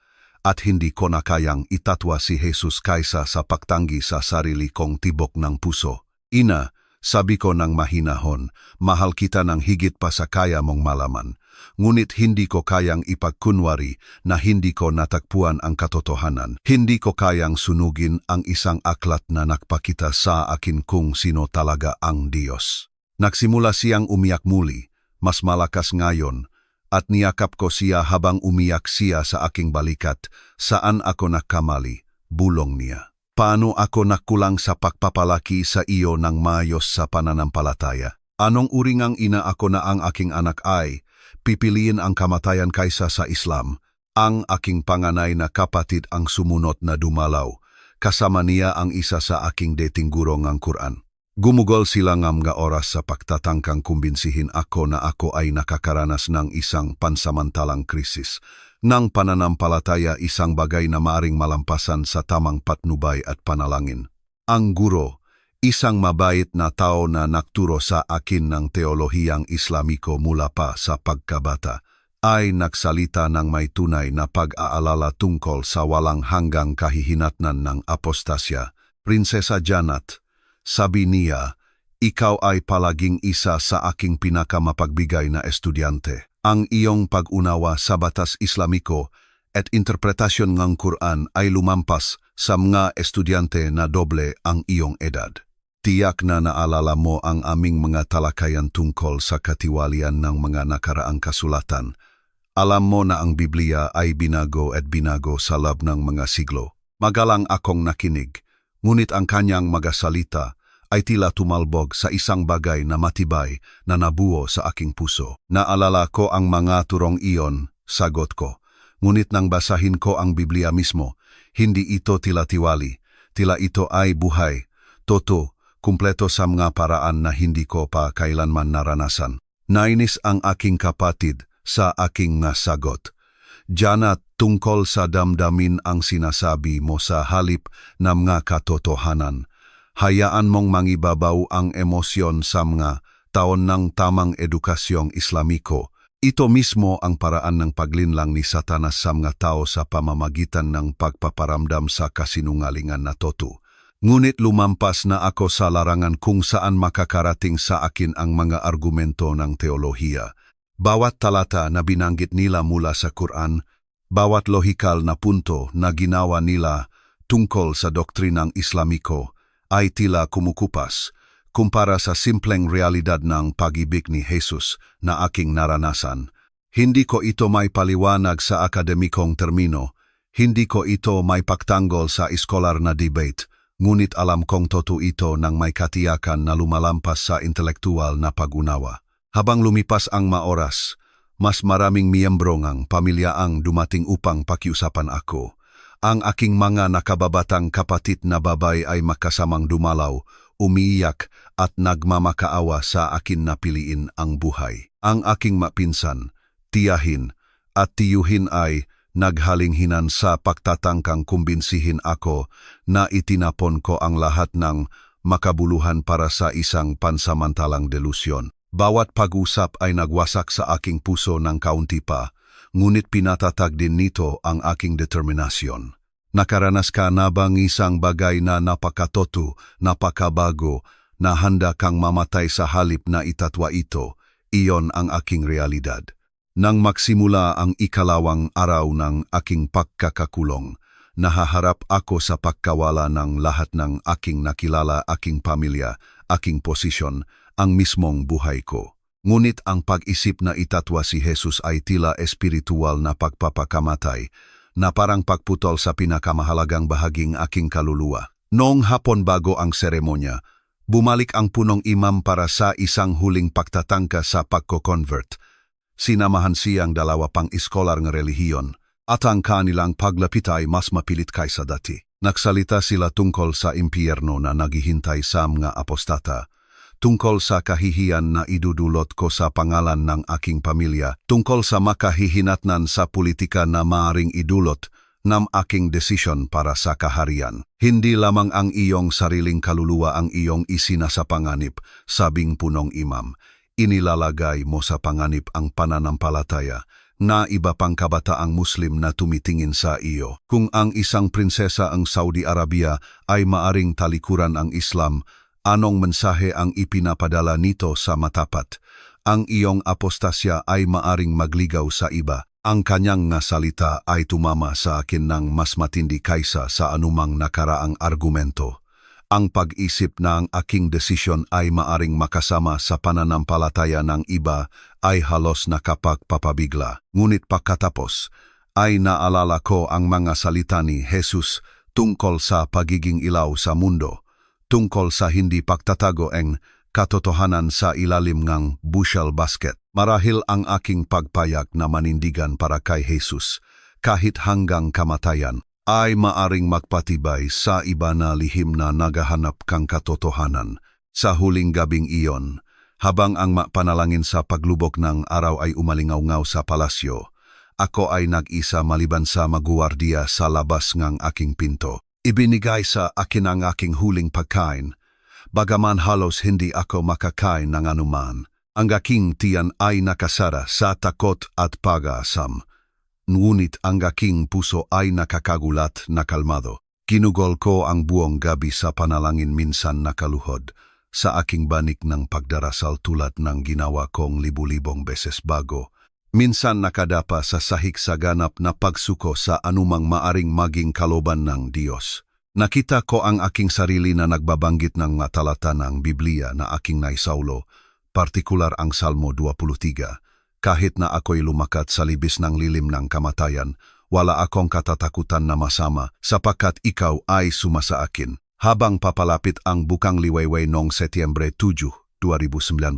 at hindi ko na kayang itatwa si Jesus kaysa sa pagtanggi sa sarili kong tibok ng puso. Ina, sabi ko ng mahinahon, mahal kita ng higit pa sa kaya mong malaman. Ngunit hindi ko kayang ipagkunwari na hindi ko natakpuan ang katotohanan. Hindi ko kayang sunugin ang isang aklat na nagpakita sa akin kung sino talaga ang Diyos. Nagsimula siyang umiyak muli, mas malakas ngayon, at niyakap ko siya habang umiyak siya sa aking balikat. Saan ako nakamali? Bulong niya. Paano ako nakulang sa pagpapalaki sa iyo ng maayos sa pananampalataya? Anong uringang ina ako na ang aking anak ay pipiliin ang kamatayan kaysa sa Islam? Ang aking panganay na kapatid ang sumunod na dumalaw, kasama niya ang isa sa aking dating guro ng Quran. Gumugol sila ng mga oras sa pagtatangkang kumbinsihin ako na ako ay nakakaranas ng isang pansamantalang krisis. Ng pananampalataya, isang bagay na maaring malampasan sa tamang patnubay at panalangin. Ang guro, isang mabait na tao na nagturo sa akin ng teolohiyang Islamiko mula pa sa pagkabata, ay nagsalita ng may tunay na pag-aalala tungkol sa walang hanggang kahihinatnan ng apostasya. Prinsesa Janat, sabi niya, ikaw ay palaging isa sa aking pinakamapagbigay na estudyante. Ang iyong pag-unawa sa batas Islamiko at interpretasyon ng Quran ay lumampas sa mga estudyante na doble ang iyong edad. Tiyak na naalala mo ang aming mga talakayan tungkol sa katiwalian ng mga nakaraang kasulatan. Alam mo na ang Biblia ay binago at binago sa loob ng mga siglo. Magalang akong nakinig, ngunit ang kanyang mga salita ay tila tumalbog sa isang bagay na matibay na nabuo sa aking puso. Naalala ko ang mga turong iyon, sagot ko. Ngunit nang basahin ko ang Biblia mismo, hindi ito tila tiwali, tila ito ay buhay, totoo, kumpleto sa mga paraan na hindi ko pa kailanman naranasan. Nainis ang aking kapatid sa aking nasagot. Janat, tungkol sa damdamin ang sinasabi mo sa halip na mga katotohanan. Hayaan mong mangibabaw ang emosyon sa mga taon ng tamang edukasyong Islamiko. Ito mismo ang paraan ng paglinlang ni Satanas sa mga tao sa pamamagitan ng pagpaparamdam sa kasinungalingan na totoo. Ngunit lumampas na ako sa larangan kung saan makakarating sa akin ang mga argumento ng teolohiya. Bawat talata na binanggit nila mula sa Quran, bawat lohikal na punto na ginawa nila tungkol sa doktrinang Islamiko, ay tila kumukupas kumpara sa simpleng realidad ng pag-ibig ni Jesus na aking naranasan. Hindi ko ito may paliwanag sa akademikong termino, hindi ko ito may pagtanggol sa eskolar na debate, ngunit alam kong totoo ito ng may katiyakan na lumalampas sa intelektual na pag-unawa. Habang lumipas ang maoras, mas maraming miyembro ng pamilya ang dumating upang pakiusapan ako. Ang aking mga nakababatang kapatid na babay ay makasamang dumalaw, umiiyak at nagmamakaawa sa akin na piliin ang buhay. Ang aking mapinsan, tiyahin at tiyuhin ay naghalinghinan sa pagtatangkang kumbinsihin ako na itinapon ko ang lahat ng makabuluhan para sa isang pansamantalang delusyon. Bawat pag-usap ay nagwasak sa aking puso ng kaunti pa, ngunit pinatatag din nito ang aking determinasyon. Nakaranas ka na bang isang bagay na napakatoto, napakabago, na handa kang mamatay sa halip na itatwa ito? Iyon ang aking realidad. Nang magsimula ang ikalawang araw ng aking pagkakakulong, nahaharap ako sa pagkawala ng lahat ng aking nakilala, aking pamilya, aking posisyon, ang mismong buhay ko. Ngunit ang pag-isip na itatwa si Jesus ay tila espiritual na pagpapakamatay, na parang pagputol sa pinakamahalagang bahaging aking kaluluwa. Noong hapon bago ang seremonya, bumalik ang punong imam para sa isang huling pagtatangka sa pagko-convert. Sinamahan siyang dalawa pang iskolar ng relihiyon at ang kanilang paglapit ay mas mapilit kaysa dati. Nagsalita sila tungkol sa impyerno na naghihintay sa mga apostata, tungkol sa kahihiyan na idudulot ko sa pangalan ng aking pamilya, tungkol sa makahihinatnan sa politika na maaring idulot ng aking desisyon para sa kaharian. Hindi lamang ang iyong sariling kaluluwa ang iyong isinasapanganib, sabing punong imam. Inilalagay mo sa panganib ang pananampalataya na iba pang kabataang Muslim na tumitingin sa iyo. Kung ang isang prinsesa ang Saudi Arabia ay maaring talikuran ang Islam, anong mensahe ang ipinapadala nito sa matapat? Ang iyong apostasya ay maaring magligaw sa iba. Ang kanyang nga salita ay tumama sa akin ng mas matindi kaysa sa anumang nakaraang argumento. Ang pag-isip na ang aking desisyon ay maaring makasama sa pananampalataya ng iba ay halos nakapagpapabigla. Ngunit pagkatapos ay naalala ko ang mga salita ni Jesus tungkol sa pagiging ilaw sa mundo, tungkol sa hindi pagtatago ang katotohanan sa ilalim ng bushel basket. Marahil ang aking pagpayag na manindigan para kay Jesus, kahit hanggang kamatayan, ay maaring magpatibay sa iba na lihim na naghahanap kang katotohanan. Sa huling gabing iyon, habang ang panalangin sa paglubok ng araw ay umalingaw-ngaw sa palasyo, ako ay nag-isa maliban sa maguwardiya sa labas ng aking pinto. Ibinigay sa akin ang aking huling pagkain, bagaman halos hindi ako makakain ng anuman. Ang aking tiyan ay nakasara sa takot at pag-aasam. Ngunit ang aking puso ay nakakagulat na kalmado. Ginugol ko ang buong gabi sa panalangin, minsan nakaluhod sa aking banik ng pagdarasal tulad ng ginawa kong libu-libong beses bago. Minsan nakadapa sa sahig sa ganap na pagsuko sa anumang maaring maging kaloban ng Diyos. Nakita ko ang aking sarili na nagbabanggit ng mga talata ng Biblia na aking naisaulo, partikular ang Salmo 23. Kahit na ako'y lumakat sa libis ng lilim ng kamatayan, wala akong katatakutan na masama sapagkat ikaw ay sumasa akin. Habang papalapit ang bukang liwayway noong Setyembre 7, 2019,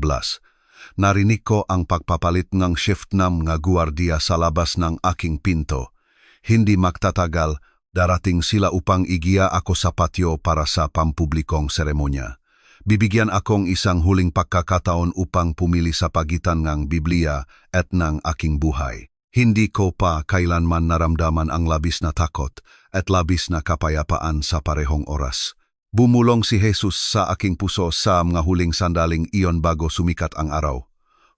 narinig ko ang pagpapalit ng shift ng mga guwardiya sa labas ng aking pinto. Hindi magtatagal, darating sila upang igiya ako sa patio para sa pampublikong seremonya. Bibigyan akong isang huling pagkakataon upang pumili sa pagitan ng Biblia at ng aking buhay. Hindi ko pa kailanman naramdaman ang labis na takot at labis na kapayapaan sa parehong oras. Bumulong si Jesus sa aking puso sa mga huling sandaling iyon bago sumikat ang araw.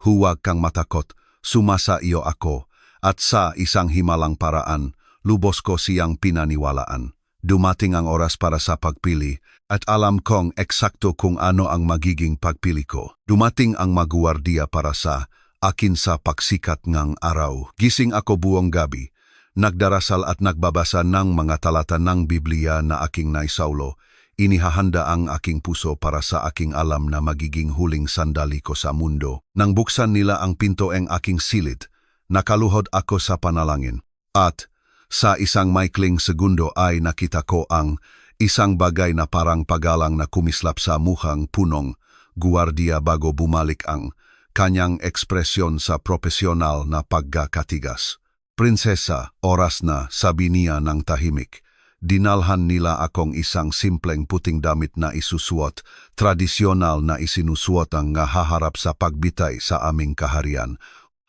Huwag kang matakot, sumasa iyo ako, at sa isang himalang paraan, lubos ko siyang pinaniwalaan. Dumating ang oras para sa pagpili at alam kong eksakto kung ano ang magiging pagpili ko. Dumating ang maguwardiya para sa akin sa pagsikat ng araw. Gising ako buong gabi, nagdarasal at nagbabasa ng mga talata ng Biblia na aking naisaulo. Inihahanda ang aking puso para sa aking alam na magiging huling sandali ko sa mundo. Nang buksan nila ang pinto ang aking silid, nakaluhod ako sa panalangin. At sa isang maikling segundo ay nakita ko ang isang bagay na parang pagalang na kumislap sa mukhang punong guwardiya bago bumalik ang kanyang ekspresyon sa profesional na pagkakatigas. Prinsesa, oras na, sabi niya ng tahimik. Dinalhan nila akong isang simpleng puting damit na isusuot, tradisyonal na isinusuot ang haharap sa pagbitay sa aming kaharian.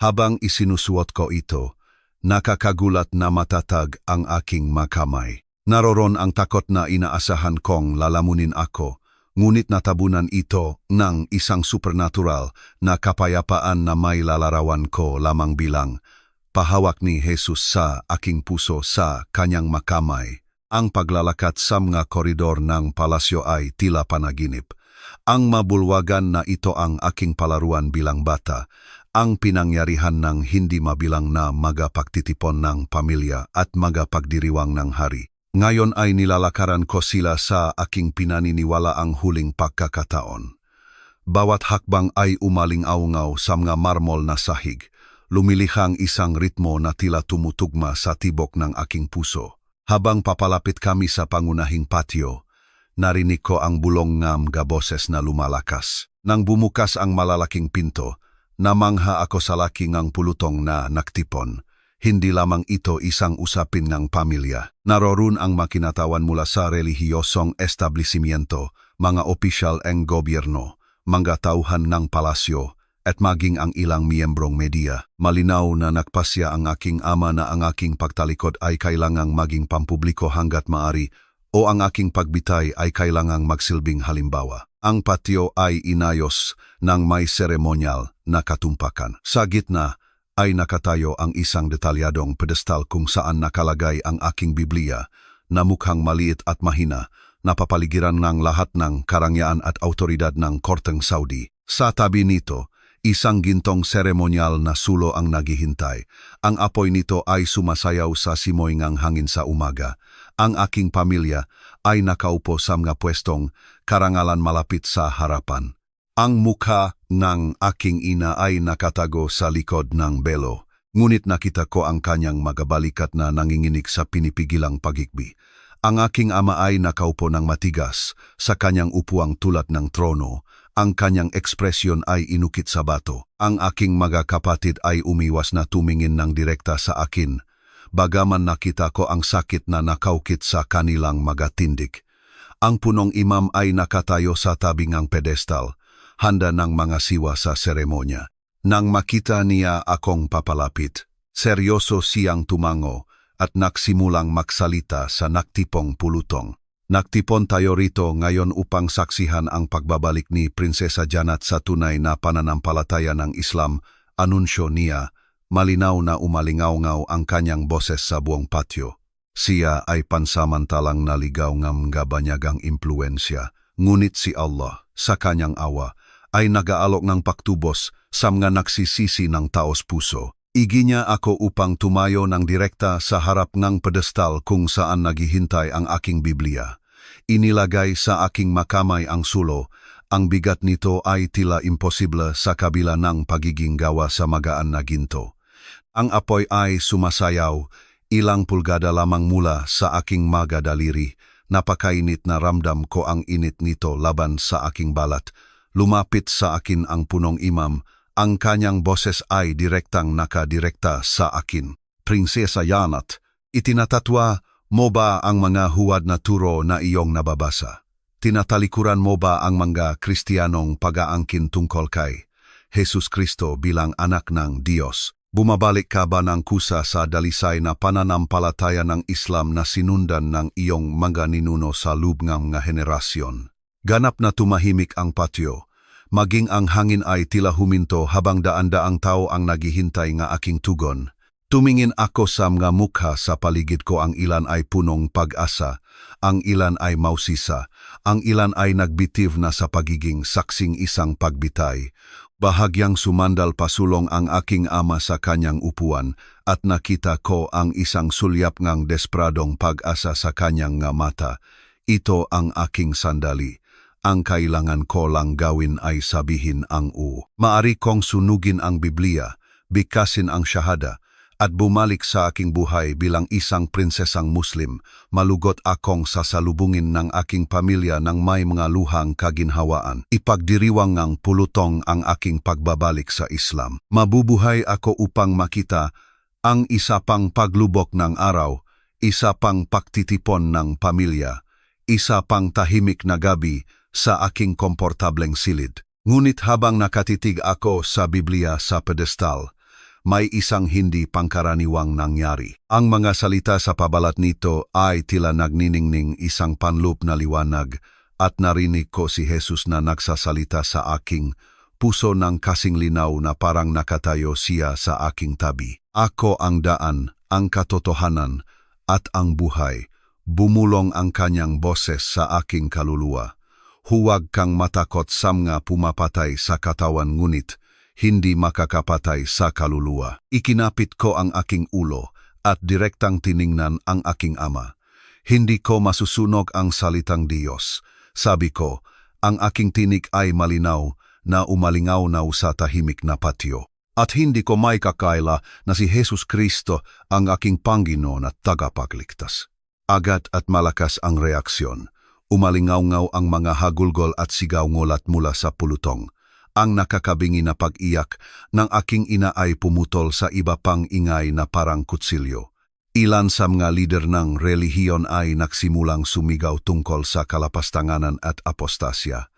Habang isinusuot ko ito, nakakagulat na matatag ang aking makamay. Naroon ang takot na inaasahan kong lalamunin ako, ngunit natabunan ito ng isang supernatural na kapayapaan na may lalarawan ko lamang bilang pahawak ni Jesus sa aking puso sa kanyang makamay. Ang paglalakad sa mga koridor ng palasyo ay tila panaginip. Ang mabulwagan na ito ang aking palaruan bilang bata, ang pinangyarihan ng hindi mabilang na magapagtitipon ng pamilya at magapagdiriwang ng hari. Ngayon ay nilalakaran ko sila sa aking pinaniniwala ang huling pagkakataon. Bawat hakbang ay umaling-aungaw sa mga marmol na sahig, lumilihang isang ritmo na tila tumutugma sa tibok ng aking puso. Habang papalapit kami sa pangunahing patio, narinig ko ang bulong ng mga boses na lumalakas. Nang bumukas ang malalaking pinto, namangha ako sa laking ang pulutong na naktipon. Hindi lamang ito isang usapin ng pamilya. Naroon ang makinatawan mula sa relihiyosong establishmento, mga opisyal ng gobyerno, mga tauhan ng palasyo, at maging ang ilang miyembrong media. Malinaw na nagpasya ang aking ama na ang aking pagtalikod ay kailangang maging pampubliko hanggat maari o ang aking pagbitay ay kailangang magsilbing halimbawa. Ang patio ay inayos ng may seremonyal na katumpakan. Sa gitna ay nakatayo ang isang detalyadong pedestal kung saan nakalagay ang aking Biblia na mukhang maliit at mahina, napapaligiran ng lahat ng karangyaan at autoridad ng Korteng Saudi. Sa tabi nito, isang gintong seremonyal na sulo ang naghihintay. Ang apoy nito ay sumasayaw sa simoy ng hangin sa umaga. Ang aking pamilya ay nakaupo sa mga pwestong karangalan malapit sa harapan. Ang mukha ng aking ina ay nakatago sa likod ng belo, ngunit nakita ko ang kanyang magabalikat na nanginginig sa pinipigilang pagigbi. Ang aking ama ay nakaupo ng matigas sa kanyang upuang tulad ng trono. Ang kanyang ekspresyon ay inukit sa bato. Ang aking mga kapatid ay umiwas na tumingin ng direkta sa akin, bagaman nakita ko ang sakit na nakaukit sa kanilang mga tindig. Ang punong imam ay nakatayo sa tabi ng pedestal, handa ng mga siwa sa seremonya. Nang makita niya akong papalapit, seryoso siyang tumango at nagsimulang magsalita sa naktipong pulutong. Nagtipon tayo rito ngayon upang saksihan ang pagbabalik ni Prinsesa Janat sa tunay na pananampalataya ng Islam, anunsyo niya. Malinaw na umalingaw-ngaw ang kanyang boses sa buong patio. Siya ay pansamantalang naligaw ng mga banyagang impluensya, ngunit si Allah, sa kanyang awa, ay nag-aalok ng paktubos sa mga nagsisisi ng taos puso. Iginya ako upang tumayo ng direkta sa harap ng pedestal kung saan naghihintay ang aking Biblia. Inilagay sa aking makamay ang sulo. Ang bigat nito ay tila imposible sa kabila ng pagiging gawa sa magaan na ginto. Ang apoy ay sumasayaw, ilang pulgada lamang mula sa aking mga daliri. Napakainit na ramdam ko ang init nito laban sa aking balat. Lumapit sa akin ang punong imam. Ang kanyang boses ay direktang nakadirekta sa akin. Prinsesa Janat, itinatatwa mo ba ang mga huwad na turo na iyong nababasa? Tinatalikuran mo ba ang mga Kristiyanong pag-aangkin tungkol kay Jesus Kristo bilang anak ng Diyos? Bumabalik ka ba ng kusa sa dalisay na pananampalataya ng Islam na sinundan ng iyong mga ninuno sa loob ng mga henerasyon? Ganap na tumahimik ang patio. Maging ang hangin ay tila huminto habang daan-daang tao ang naghihintay nga aking tugon. Tumingin ako sa mga mukha sa paligid ko, ang ilan ay punong pag-asa, ang ilan ay mausisa, ang ilan ay nagbitiv na sa pagiging saksing isang pagbitay. Bahagyang sumandal pasulong ang aking ama sa kanyang upuan at nakita ko ang isang sulyap ngang despradong pag-asa sa kanyang nga mata. Ito ang aking sandali. Ang kailangan ko lang gawin ay sabihin ang Maari kong sunugin ang Biblia, bigkasin ang shahada, at bumalik sa aking buhay bilang isang prinsesang Muslim. Malugot akong sasalubungin ng aking pamilya ng may mga luhang kaginhawaan. Ipagdiriwang ng pulutong ang aking pagbabalik sa Islam. Mabubuhay ako upang makita ang isa pang paglubok ng araw, isa pang pagtitipon ng pamilya, isa pang tahimik na gabi sa aking komportableng silid. Ngunit habang nakatitig ako sa Biblia sa pedestal, may isang hindi pangkaraniwang nangyari. Ang mga salita sa pabalat nito ay tila nagniningning isang panlup na liwanag at narinig ko si Jesus na nagsasalita sa aking puso ng kasing linaw na parang nakatayo siya sa aking tabi. Ako ang daan, ang katotohanan, at ang buhay. Bumulong ang kanyang boses sa aking kaluluwa. Huwag kang matakot sa mga pumapatay sa katawan, ngunit hindi makakapatay sa kaluluwa. Ikinapit ko ang aking ulo at direktang tiningnan ang aking ama. Hindi ko masusunog ang salitang Diyos. Sabi ko, ang aking tinig ay malinaw na umalingaw-naw sa tahimik na patio. At hindi ko may kakaila na si Jesus Kristo ang aking Panginoon at tagapagligtas. Agad at malakas ang reaksyon. Umalingaw-ngaw ang mga hagulgol at sigaw-ngulat mula sa pulutong. Ang nakakabingi na pag-iyak ng aking ina ay pumutol sa iba pang ingay na parang kutsilyo. Ilan sa mga lider ng relihiyon ay nagsimulang sumigaw tungkol sa kalapastanganan at apostasya.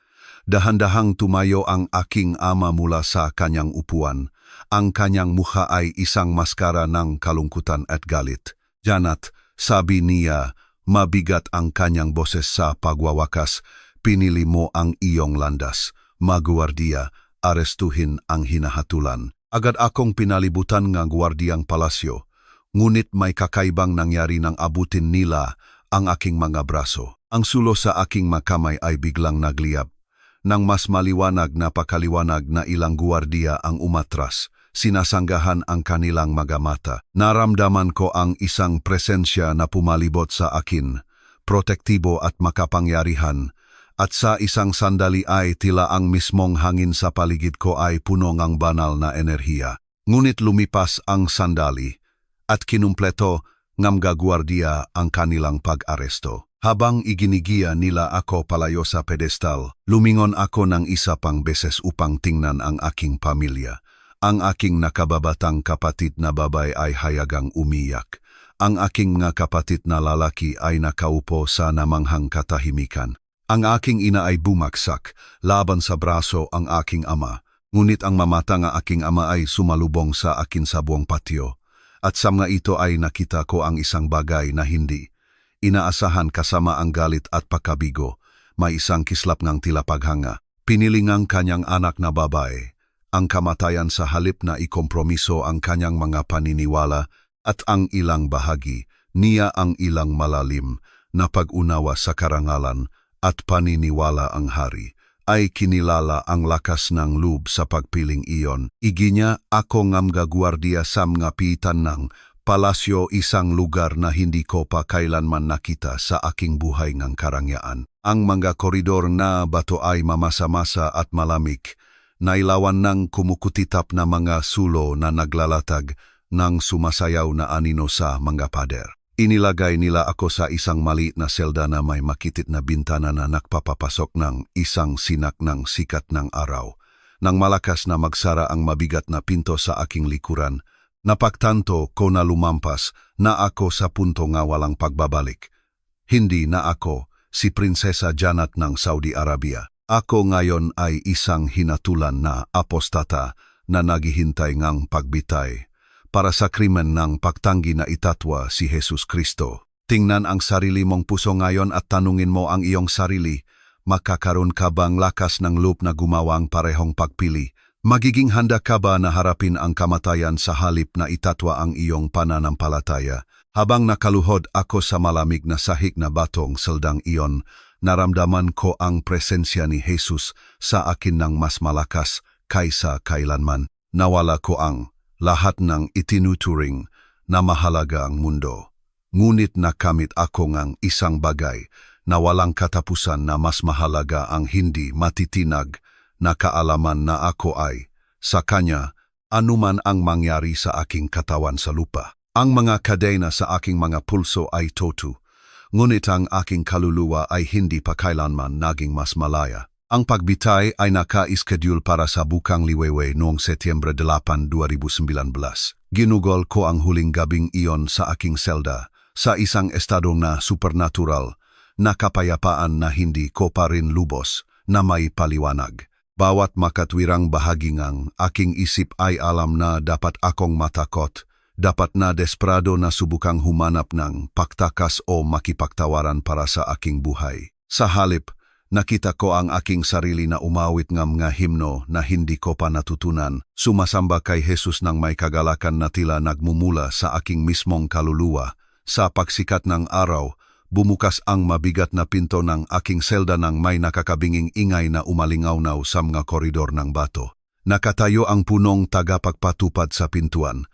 Dahan-dahang tumayo ang aking ama mula sa kanyang upuan. Ang kanyang mukha ay isang maskara ng kalungkutan at galit. "Janet," sabi niya, mabigat ang kanyang boses sa pagwawakas, "pinili mo ang iyong landas. Magwardiya, arestuhin ang hinahatulan." Agad akong pinalibutan ng gwardiyang palasyo, ngunit may kakaibang nangyari nang abutin nila ang aking mga braso. Ang sulo sa aking makamay ay biglang nagliyab. Nang mas maliwanag na pakaliwanag na ilang gwardiya ang umatras, sinasanggahan ang kanilang mga mata. Naramdaman ko ang isang presensya na pumalibot sa akin, protektibo at makapangyarihan, at sa isang sandali ay tila ang mismong hangin sa paligid ko ay puno ng banal na enerhiya. Ngunit lumipas ang sandali, at kinumpleto ng mga gwardiya ang kanilang pag-aresto. Habang iginigiya nila ako palayo sa pedestal, lumingon ako ng isa pang beses upang tingnan ang aking pamilya. Ang aking nakababatang kapatid na babae ay hayagang umiyak. Ang aking mga kapatid na lalaki ay nakaupo sa namanghang katahimikan. Ang aking ina ay bumagsak, laban sa braso ang aking ama. Ngunit ang mamata ng aking ama ay sumalubong sa akin sa buong patio. At sa mga ito ay nakita ko ang isang bagay na hindi inaasahan kasama ang galit at pagkabigo. May isang kislap ng tila paghanga. Piniling ang kanyang anak na babae ang kamatayan sa halip na ikompromiso ang kanyang mga paniniwala at ang ilang bahagi, niya ang ilang malalim na pag-unawa sa karangalan at paniniwala ang hari. Ay kinilala ang lakas ng loob sa pagpiling iyon. Iginya ako ng mga gwardiya sa mga pitan ng palasyo, isang lugar na hindi ko pa kailanman nakita sa aking buhay ng karangyaan. Ang mga koridor na bato ay mamasa-masa at malamig, nailawan ng kumukutitap na mga sulo na naglalatag ng sumasayaw na anino sa mga pader. Inilagay nila ako sa isang maliit na selda na may makitit na bintana na nagpapapasok ng isang sinak ng sikat ng araw. Nang malakas na magsara ang mabigat na pinto sa aking likuran, napagtanto ko na lumampas na ako sa punto nga walang pagbabalik. Hindi na ako si Prinsesa Janet ng Saudi Arabia. Ako ngayon ay isang hinatulan na apostata na naghihintay ngang pagbitay para sa krimen ng pagtanggi na itatwa si Jesus Kristo. Tingnan ang sarili mong puso ngayon at tanungin mo ang iyong sarili, makakaroon ka bang lakas ng loob na gumawa ang parehong pagpili? Magiging handa ka ba na harapin ang kamatayan sa halip na itatwa ang iyong pananampalataya? Habang nakaluhod ako sa malamig na sahig na batong seldang iyon, naramdaman ko ang presensya ni Jesus sa akin ng mas malakas kaysa kailanman. Nawala ko ang lahat ng itinuturing na mahalaga ang mundo. Ngunit nakamit ako ng isang bagay na walang katapusan na mas mahalaga ang hindi matitinag na kaalaman na ako ay, sa Kanya, anuman ang mangyari sa aking katawan sa lupa. Ang mga kadena sa aking mga pulso ay totu, ngunit ang aking kaluluwa ay hindi pa kailanman naging mas malaya. Ang pagbitay ay naka-schedule para sa bukang liwewe noong Setyembre 8, 2019. Ginugol ko ang huling gabing iyon sa aking selda, sa isang estado na supernatural, na kapayapaan na hindi ko pa rin lubos, na may paliwanag. Bawat makatwirang bahagi ng aking isip ay alam na dapat akong matakot, dapat na desperado na subukang humanap ng pagtakas o makipagtawaran para sa aking buhay. Sa halip, nakita ko ang aking sarili na umawit ng mga himno na hindi ko pa natutunan, sumasamba kay Jesus ng may kagalakan na tila nagmumula sa aking mismong kaluluwa. Sa pagsikat ng araw, bumukas ang mabigat na pinto ng aking selda ng may nakakabinging ingay na umalingaw-naw sa mga koridor ng bato. Nakatayo ang punong tagapagpatupad sa pintuan,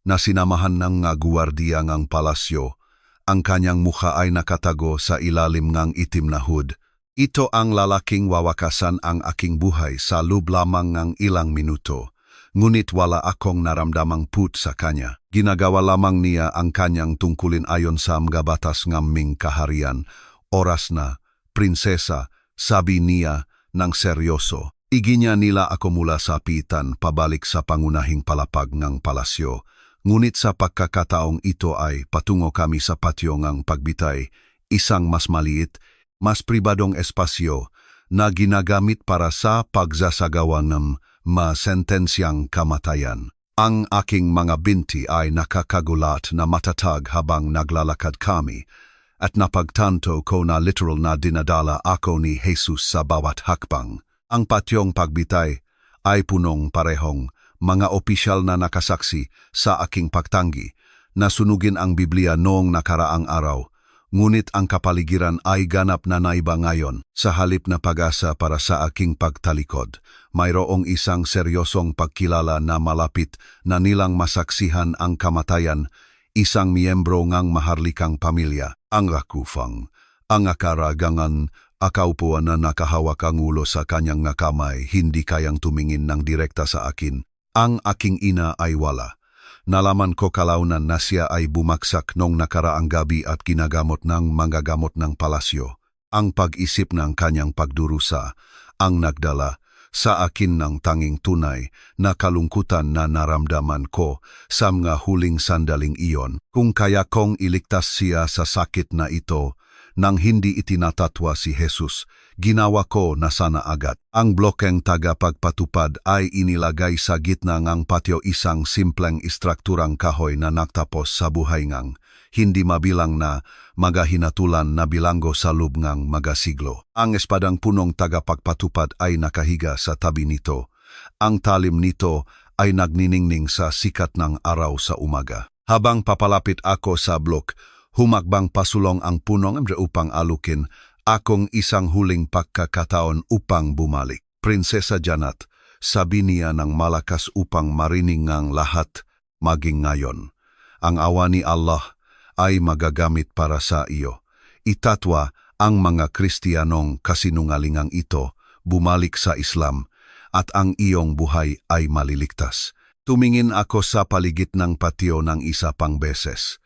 na sinamahan ng nga guwardiya ngang palasyo. Ang kanyang mukha ay nakatago sa ilalim ngang itim na hood. Ito ang lalaking wawakasan ang aking buhay sa loob lamang ng ilang minuto. Ngunit wala akong naramdamang put sa kanya. Ginagawa lamang niya ang kanyang tungkulin ayon sa mga batas ngaming kaharian. Oras na, prinsesa, sabi niya ng seryoso. Iginya nila ako mula sa pitan pabalik sa pangunahing palapag ng palasyo. Ngunit sa pagkakataong ito ay patungo kami sa patio ngang pagbitay, isang mas maliit, mas pribadong espasyo na ginagamit para sa pagsasagawa ng masentensyang kamatayan. Ang aking mga binti ay nakakagulat na matatag habang naglalakad kami at napagtanto ko na literal na dinadala ako ni Jesus sa bawat hakbang. Ang patyong pagbitay ay punong parehong mga opisyal na nakasaksi sa aking pagtanggi na sunugin ang Biblia noong nakaraang araw, ngunit ang kapaligiran ay ganap na naiba ngayon. Sa halip na pag-asa para sa aking pagtalikod, mayroong isang seryosong pagkilala na malapit na nilang masaksihan ang kamatayan, isang miyembro ngang maharlikang pamilya, ang rakufang, ang akaragangan. Akaupuan na nakahawak ang ulo sa kanyang nga kamay, hindi kayang tumingin ng direkta sa akin. Ang aking ina ay wala. Nalaman ko kalaunan na siya ay bumaksak nung nakaraang gabi at ginagamot ng mga gamot ng palasyo. Ang pag-isip ng kanyang pagdurusa ang nagdala sa akin ng tanging tunay na kalungkutan na naramdaman ko sa mga huling sandaling iyon. Kung kaya kong iligtas siya sa sakit na ito, nang hindi itinatatwa si Jesus, ginawa ko na sana agad. Ang blokeng tagapagpatupad ay inilagay sa gitna ng patio, isang simpleng istrukturang kahoy na nagtapos sa buhay ngang hindi mabilang na magahinatulan na bilanggo sa loob ngang magasiglo. Ang espadang punong tagapagpatupad ay nakahiga sa tabi nito. Ang talim nito ay nagniningning sa sikat ng araw sa umaga. Habang papalapit ako sa blok, humakbang pasulong ang punong upang alukin akong isang huling pagkakataon upang bumalik. Prinsesa Janet, sabi niya ng malakas upang marinig ngang lahat, maging ngayon. Ang awa ni Allah ay magagamit para sa iyo. Itatwa ang mga Kristiyanong kasinungalingang ito, bumalik sa Islam, at ang iyong buhay ay maliligtas. Tumingin ako sa paligid ng patio ng isa pang beses.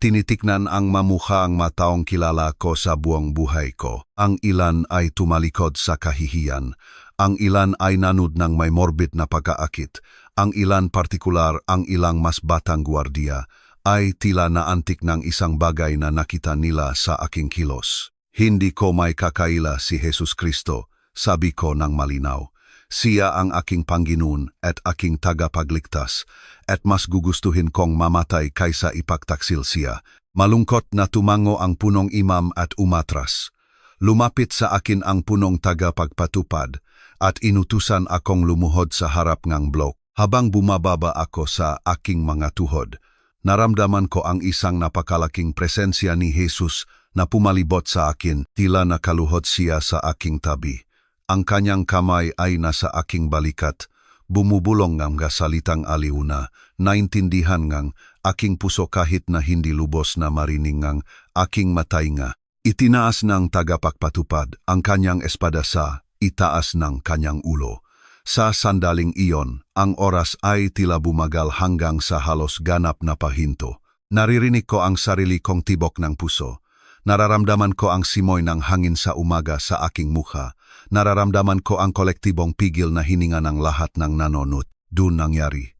Tinitiknan ang mamukha ang mataong kilala ko sa buong buhay ko. Ang ilan ay tumalikod sa kahihiyan. Ang ilan ay nanud ng may morbid na pagkaakit. Ang ilan partikular, ang ilang mas batang gwardiya, ay tila naantik ng isang bagay na nakita nila sa aking kilos. Hindi ko may kakaila si Jesus Kristo, sabi ko ng malinaw. Siya ang aking Panginoon at aking tagapagligtas, at mas gugustuhin kong mamatay kaysa ipagtaksil siya. Malungkot na tumango ang punong imam at umatras. Lumapit sa akin ang punong tagapagpatupad at inutusan akong lumuhod sa harap ng blok. Habang bumababa ako sa aking mga tuhod, naramdaman ko ang isang napakalaking presensya ni Jesus na pumalibot sa akin, tila nakaluhod siya sa aking tabi. Ang kanyang kamay ay nasa aking balikat, bumubulong ng salitang aliw na, naintindihan ngang aking puso kahit na hindi lubos na marining ngang aking matay nga. Itinaas ng tagapagpatupad ang kanyang espada sa itaas ng kanyang ulo. Sa sandaling iyon, ang oras ay tila bumagal hanggang sa halos ganap na pahinto. Naririnig ko ang sarili kong tibok ng puso. Nararamdaman ko ang simoy ng hangin sa umaga sa aking mukha. Nararamdaman ko ang kolektibong pigil na hininga ng lahat ng nanonot. Doon nangyari.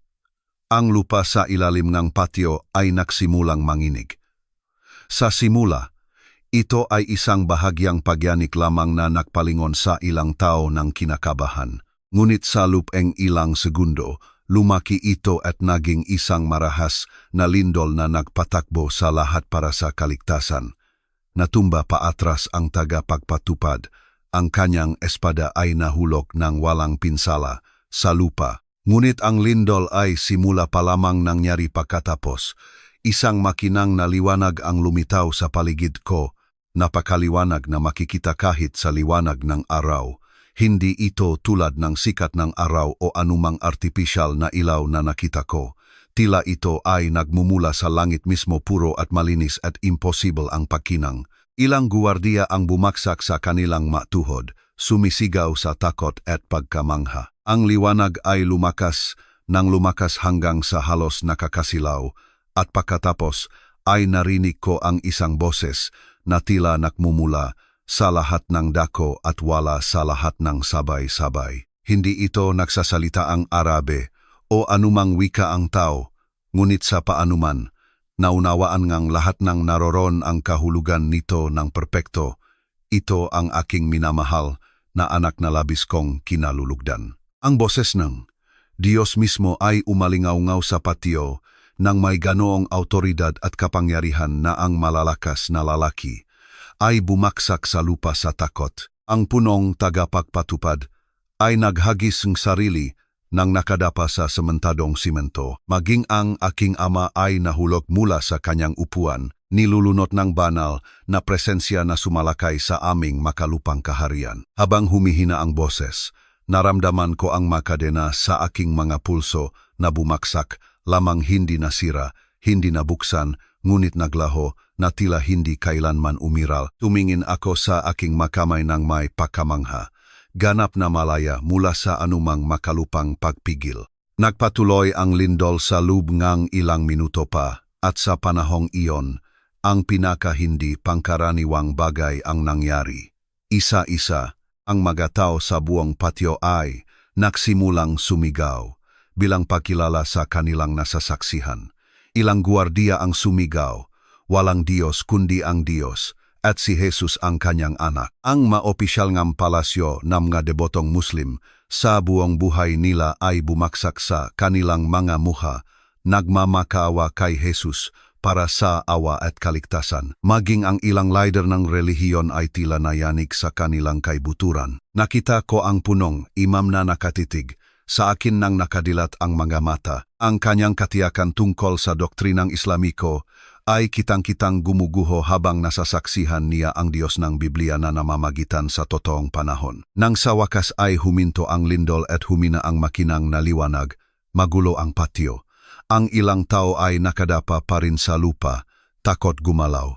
Ang lupa sa ilalim ng patio ay nagsimulang manginig. Sa simula, ito ay isang bahagyang pagyanik lamang na nagpalingon sa ilang tao ng kinakabahan. Ngunit sa lupeng ilang segundo, lumaki ito at naging isang marahas na lindol na nagpatakbo sa lahat para sa kaligtasan. Natumba paatras ang tagapagpatupad. Ang kanyang espada ay nahulog ng walang pinsala sa lupa. Ngunit ang lindol ay simula pa lamang nangyari pagkatapos. Isang makinang na liwanag ang lumitaw sa paligid ko, napakaliwanag na makikita kahit sa liwanag ng araw. Hindi ito tulad ng sikat ng araw o anumang artipisyal na ilaw na nakita ko. Tila ito ay nagmumula sa langit mismo, puro at malinis at imposible ang pagkinang. Ilang guwardiya ang bumaksak sa kanilang matuhod, sumisigaw sa takot at pagkamangha. Ang liwanag ay lumakas hanggang sa halos nakakasilaw, at pagkatapos ay narinig ko ang isang boses na tila nagmumula sa lahat ng dako at wala sa lahat ng sabay-sabay. Hindi ito nagsasalita ang Arabe o anumang wika ang tao, ngunit sa paanuman, naunawaan ngang lahat ng naroron ang kahulugan nito ng perpekto. Ito ang aking minamahal na anak na labis kong kinalulugdan. Ang boses ng Diyos mismo ay umalingaw-ngaw sa patio nang may ganoong autoridad at kapangyarihan na ang malalakas na lalaki ay bumaksak sa lupa sa takot. Ang punong tagapagpatupad ay naghagis ng sarili nang nakadapa sa sementadong simento. Maging ang aking ama ay nahulog mula sa kanyang upuan, nilulunot ng banal na presensya na sumalakay sa aming makalupang kaharian. Habang humihina ang boses, naramdaman ko ang makadena sa aking mga pulso na bumaksak, lamang hindi nasira, hindi nabuksan, ngunit naglaho na tila hindi kailanman umiral. Tumingin ako sa aking makamay ng may pakamangha, ganap na malaya mula sa anumang makalupang pagpigil. Nagpatuloy ang lindol sa loob ngang ilang minuto pa, at sa panahong iyon, ang pinaka-hindi pangkaraniwang bagay ang nangyari. Isa-isa, ang mga tao sa buong patio ay nagsimulang sumigaw, bilang pakilala sa kanilang nasasaksihan. Ilang guwardiya ang sumigaw, walang Diyos kundi ang Diyos, at si Jesus ang kanyang anak. Ang maopisyal ng palasyo ng mga debotong Muslim sa buong buhay nila ay bumaksak sa kanilang mga mukha, nagmamakaawa kay Jesus para sa awa at kaligtasan. Maging ang ilang leader ng relihiyon ay tila nayanig sa kanilang kaibuturan. Nakita ko ang punong imam na nakatitig, sa akin nang nakadilat ang mga mata. Ang kanyang katiyakan tungkol sa doktrinang Islamiko ay kitang-kitang gumuguho habang nasasaksihan niya ang Diyos ng Biblia na namamagitan sa totoong panahon. Nang sa wakas ay huminto ang lindol at humina ang makinang na liwanag, magulo ang patio. Ang ilang tao ay nakadapa pa rin sa lupa, takot gumalaw.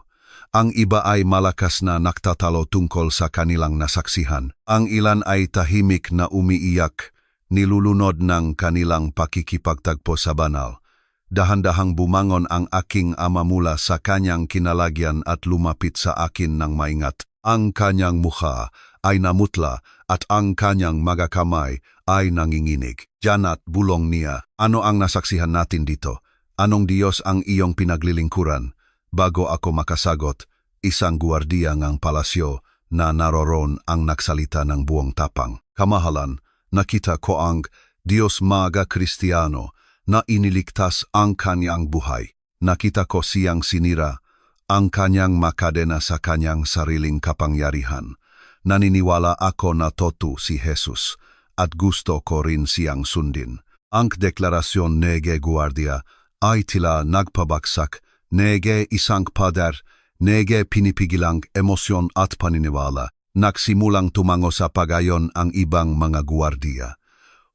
Ang iba ay malakas na nagtatalo tungkol sa kanilang nasaksihan. Ang ilan ay tahimik na umiiyak, nilulunod ng kanilang pakikipagtagpo sa banal. Dahan-dahang bumangon ang aking ama mula sa kanyang kinalagyan at lumapit sa akin ng maingat. Ang kanyang mukha ay namutla at ang kanyang mga kamay ay nanginginig. Janat, bulong niya, ano ang nasaksihan natin dito? Anong Diyos ang iyong pinaglilingkuran? Bago ako makasagot, isang guwardiya ng palasyo na naroron ang nagsalita ng buong tapang. Kamahalan, nakita ko ang Diyos mga Kristiyano na iniligtas ang kanyang buhay. Nakita ko siyang sinira ang kanyang makadena sa kanyang sariling kapangyarihan. Naniniwala ako na totoo si Jesus at gusto ko rin siyang sundin. Ang deklarasyon nege guardia ay tila nagpabagsak, nege isang pader, nege pinipigilang emosyon at paniniwala. Nagsimulang tumango sa pagayon ang ibang mga guardiya.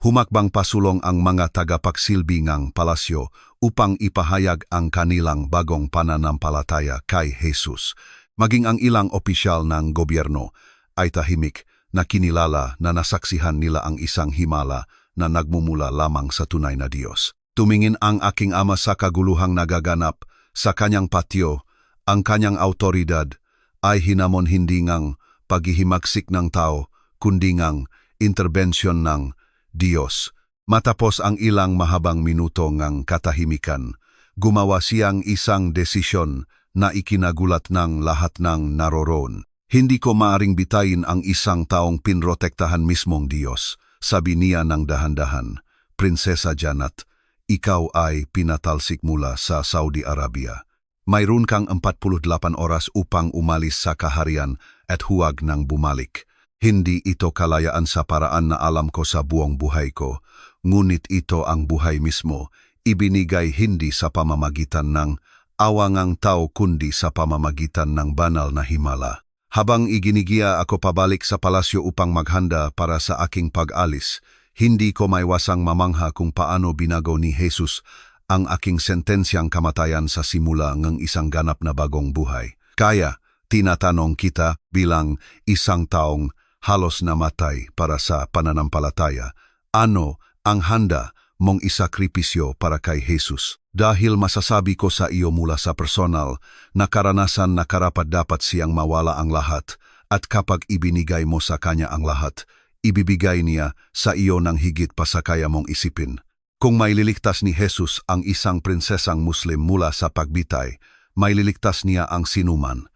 Humakbang pasulong ang mga tagapagsilbi ng palasyo upang ipahayag ang kanilang bagong pananampalataya kay Jesus. Maging ang ilang opisyal ng gobyerno ay tahimik na kinilala na nasaksihan nila ang isang himala na nagmumula lamang sa tunay na Diyos. Tumingin ang aking ama sa kaguluhang nagaganap sa kanyang patio. Ang kanyang autoridad ay hinamon hindi ngang paghihimagsik ng tao, kundi ngang interbensyon ng Diyos. Matapos ang ilang mahabang minuto ng katahimikan, gumawa siyang isang desisyon na ikinagulat ng lahat ng naroon. Hindi ko maaring bitayin ang isang taong pinrotektahan mismong Diyos. Sabi niya ng dahan-dahan, Prinsesa Janat, ikaw ay pinatalsik mula sa Saudi Arabia. Mayroon kang 48 oras upang umalis sa kaharian at huwag nang bumalik. Hindi ito kalayaan sa paraan na alam ko sa buong buhay ko, ngunit ito ang buhay mismo, ibinigay hindi sa pamamagitan ng awangang tao kundi sa pamamagitan ng banal na himala. Habang iginigiya ako pabalik sa palasyo upang maghanda para sa aking pag-alis, hindi ko maiwasang mamangha kung paano binago ni Jesus ang aking sentensyang kamatayan sa simula ng isang ganap na bagong buhay. Kaya, tinatanong kita bilang isang taong halos namatay para sa pananampalataya, ano ang handa mong isakripisyo para kay Jesus? Dahil masasabi ko sa iyo mula sa personal na karanasan na karapat-dapat siyang mawala ang lahat at kapag ibinigay mo sa kanya ang lahat, ibibigay niya sa iyo ng higit pa sa kaya mong isipin. Kung maililigtas ni Jesus ang isang prinsesang Muslim mula sa pagbitay, maililigtas niya ang sinuman.